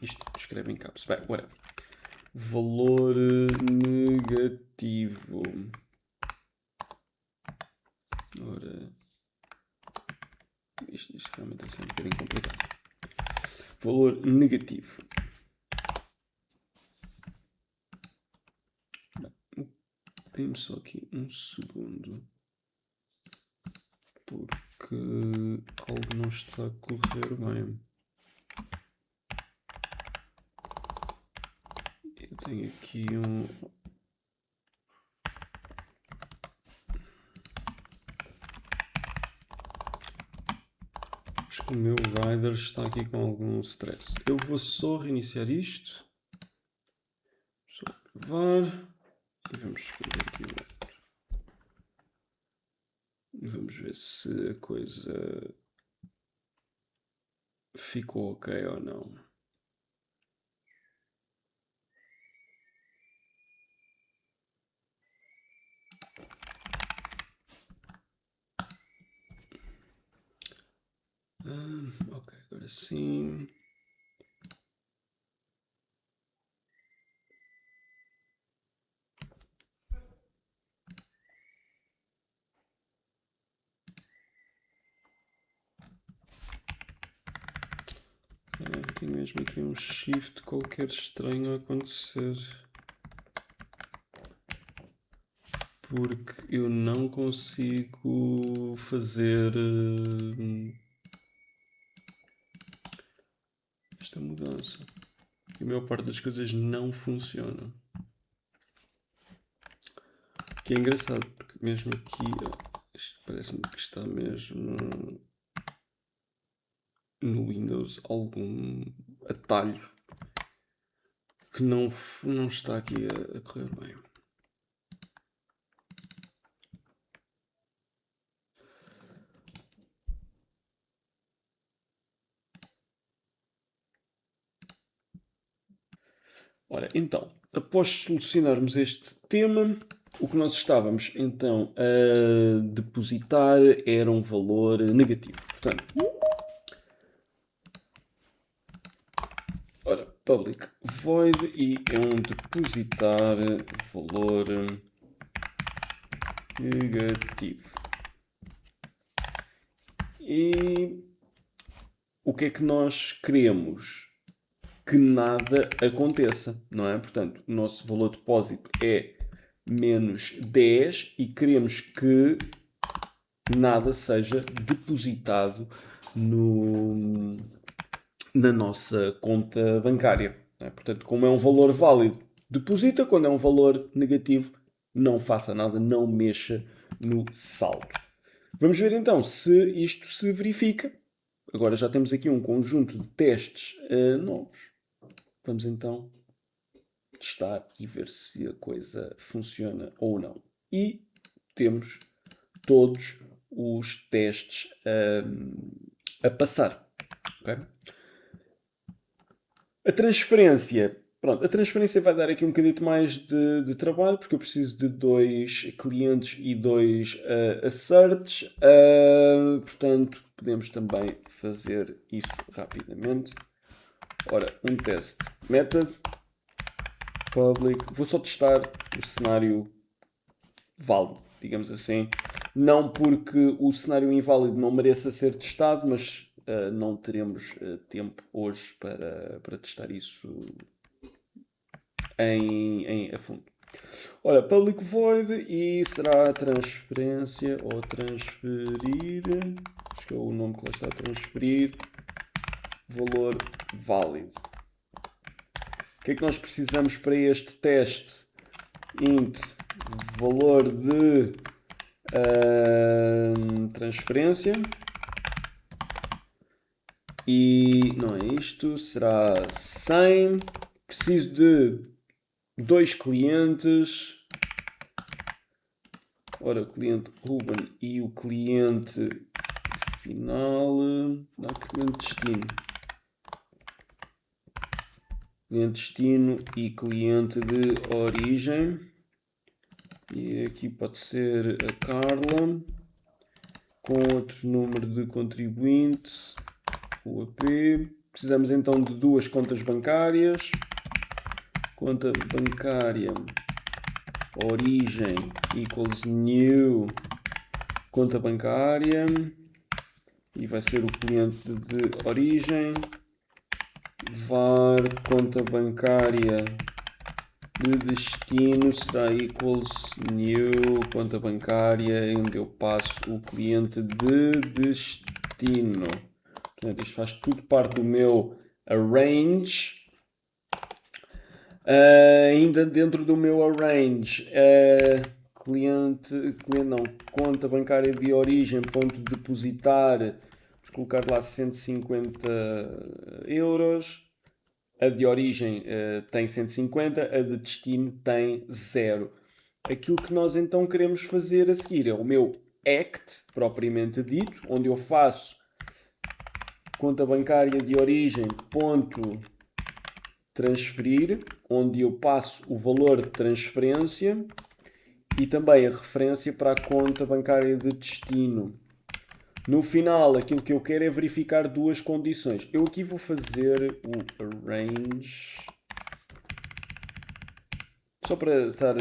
Speaker 1: isto escreve em caps. Bem, whatever. Valor negativo. Ora, isto realmente é um bocadinho complicado. valor negativo. Dê-me só aqui um segundo, porque algo não está a correr bem. Eu tenho aqui acho que o meu rider está aqui com algum stress. Eu vou só reiniciar isto. Só gravar. E vamos escolher aqui o rider. E vamos ver se a coisa ficou ok ou não. Ok, agora sim. Tem mesmo aqui um shift qualquer estranho a acontecer. Porque eu não consigo fazer esta mudança. E a maior parte das coisas não funciona. O que é engraçado, porque mesmo aqui, isto parece-me que está mesmo no Windows algum atalho que não está aqui a correr bem. Ora, então, após solucionarmos este tema, o que nós estávamos então a depositar era um valor negativo. Portanto, ora, public void e é um depositar valor negativo. E o que é que nós queremos? Que nada aconteça, não é? Portanto, o nosso valor de depósito é menos 10 e queremos que nada seja depositado na nossa conta bancária. Não é? Portanto, como é um valor válido, deposita. Quando é um valor negativo, não faça nada, não mexa no saldo. Vamos ver então se isto se verifica. Agora já temos aqui um conjunto de testes novos. Vamos então testar e ver se a coisa funciona ou não. E temos todos os testes a passar. Okay? A transferência. Pronto, a transferência vai dar aqui um bocadinho mais de trabalho, porque eu preciso de 2 clientes e 2 asserts. Portanto, podemos também fazer isso rapidamente. Ora, um test method public. Vou só testar o cenário válido, digamos assim. Não porque o cenário inválido não mereça ser testado, mas não teremos tempo hoje para testar isso a fundo. Ora, public void e será transferência ou transferir. Acho que é o nome que lá está a transferir. Valor válido. O que é que nós precisamos para este teste? Int valor de transferência. E não é isto, será 100. Preciso de 2 clientes. Ora, o cliente Ruben e o cliente final. Não, cliente destino. Cliente destino e cliente de origem. E aqui pode ser a Carla. Com outro número de contribuinte. O AP. Precisamos então de 2 contas bancárias. Conta bancária origem equals new conta bancária. E vai ser o cliente de origem. var conta bancária de destino será equals new conta bancária onde eu passo o cliente de destino. Portanto, isto faz tudo parte do meu arrange. Ainda dentro do meu arrange, cliente não, conta bancária de origem, ponto de depositar, vamos colocar lá 150 euros. A de origem tem 150, a de destino tem 0. Aquilo que nós então queremos fazer a seguir é o meu ACT, propriamente dito, onde eu faço conta bancária de origem, ponto transferir, onde eu passo o valor de transferência e também a referência para a conta bancária de destino. No final, aquilo que eu quero é verificar duas condições. Eu aqui vou fazer o arrange só para estar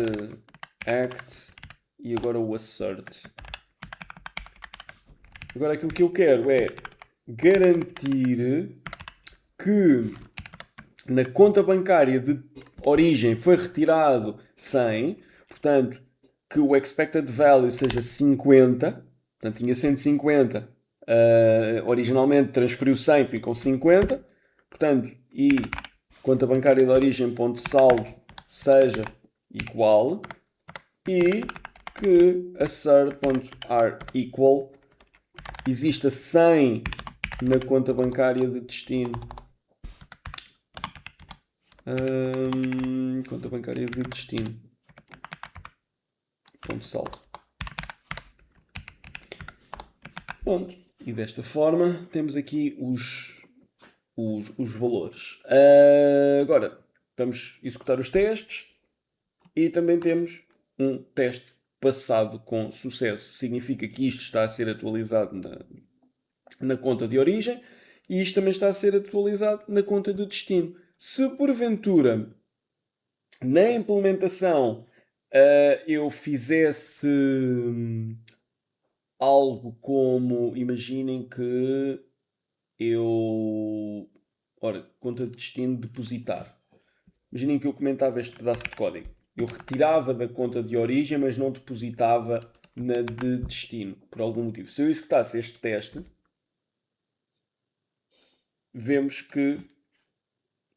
Speaker 1: act e agora o assert. Agora aquilo que eu quero é garantir que na conta bancária de origem foi retirado 100, portanto, que o expected value seja 50, portanto tinha 150, originalmente transferiu 100, ficam 50, portanto, e conta bancária de origem ponto saldo seja igual, e que assert.are equal exista 100 na conta bancária de destino. Conta bancária de destino. Ponto saldo. Pronto. E desta forma temos aqui os valores. Agora vamos executar os testes e também temos um teste passado com sucesso. Significa que isto está a ser atualizado na conta de origem e isto também está a ser atualizado na conta de destino. Se porventura na implementação eu fizesse algo como, imaginem que eu, conta de destino depositar. Imaginem que eu comentava este pedaço de código. Eu retirava da conta de origem, mas não depositava na de destino, por algum motivo. Se eu executasse este teste, vemos que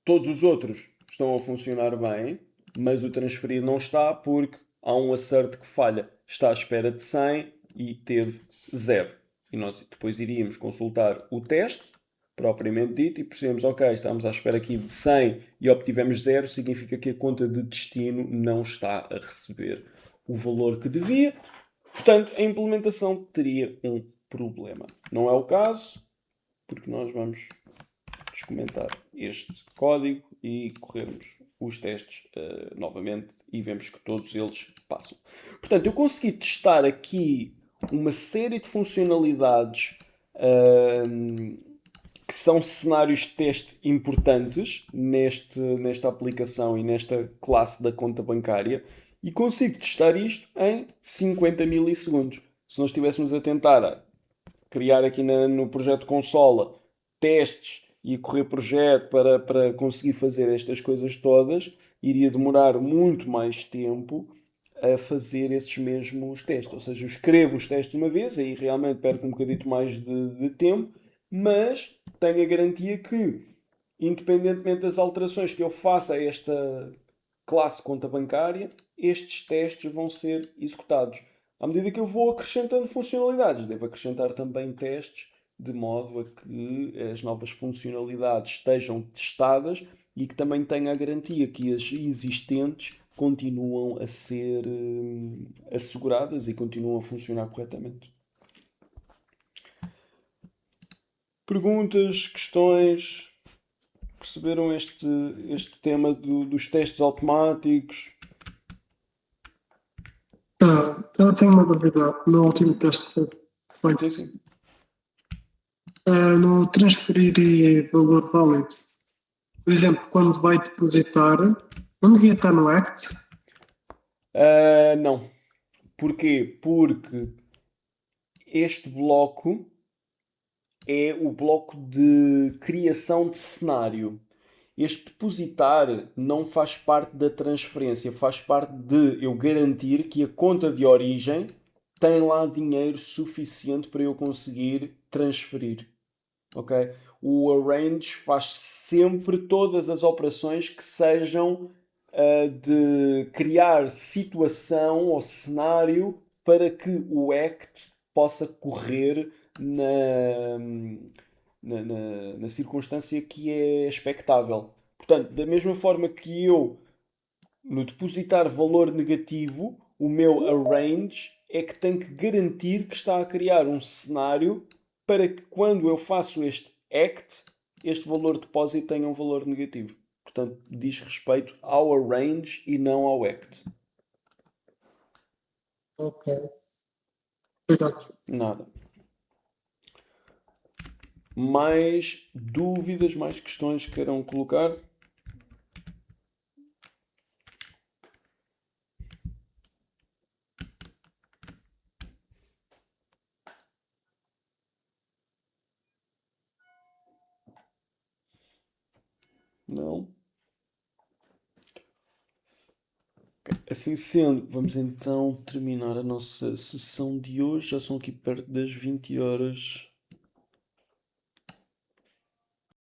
Speaker 1: todos os outros estão a funcionar bem, mas o transferir não está porque há um assert que falha. Está à espera de 100 e teve 0. E nós depois iríamos consultar o teste, propriamente dito, e percebemos, ok, estamos à espera aqui de 100 e obtivemos 0, significa que a conta de destino não está a receber o valor que devia. Portanto, a implementação teria um problema. Não é o caso, porque nós vamos descomentar este código e corrermos os testes novamente e vemos que todos eles passam. Portanto, eu consegui testar aqui uma série de funcionalidades que são cenários de teste importantes nesta aplicação e nesta classe da conta bancária e consigo testar isto em 50 milissegundos. Se nós estivéssemos a tentar criar aqui no projeto consola testes e correr projeto para conseguir fazer estas coisas todas, iria demorar muito mais tempo a fazer esses mesmos testes. Ou seja, eu escrevo os testes uma vez, aí realmente perco um bocadito mais de tempo, mas tenho a garantia que, independentemente das alterações que eu faça a esta classe conta bancária, estes testes vão ser executados. À medida que eu vou acrescentando funcionalidades, devo acrescentar também testes de modo a que as novas funcionalidades estejam testadas e que também tenha a garantia que as existentes continuam a ser asseguradas e continuam a funcionar corretamente. Perguntas, questões? Perceberam este tema dos testes automáticos?
Speaker 2: Eu tenho uma dúvida no último teste que foi feito.
Speaker 1: Sim, sim.
Speaker 2: No transferir e valor válido, por exemplo, quando vai depositar, não devia estar no ACT?
Speaker 1: Não. Porquê? Porque este bloco é o bloco de criação de cenário. Este depositar não faz parte da transferência, faz parte de eu garantir que a conta de origem tem lá dinheiro suficiente para eu conseguir transferir. Ok? O arrange faz sempre todas as operações que sejam de criar situação ou cenário para que o act possa correr na circunstância que é expectável. Portanto, da mesma forma que eu, no depositar valor negativo, o meu arrange é que tem que garantir que está a criar um cenário para que quando eu faço este act, este valor de depósito tenha um valor negativo. Portanto, diz respeito ao arrange e não ao act.
Speaker 2: Ok. Obrigado.
Speaker 1: Nada. Mais dúvidas, mais questões que queiram colocar? Não? Assim sendo, vamos então terminar a nossa sessão de hoje. Já são aqui perto das 20 horas.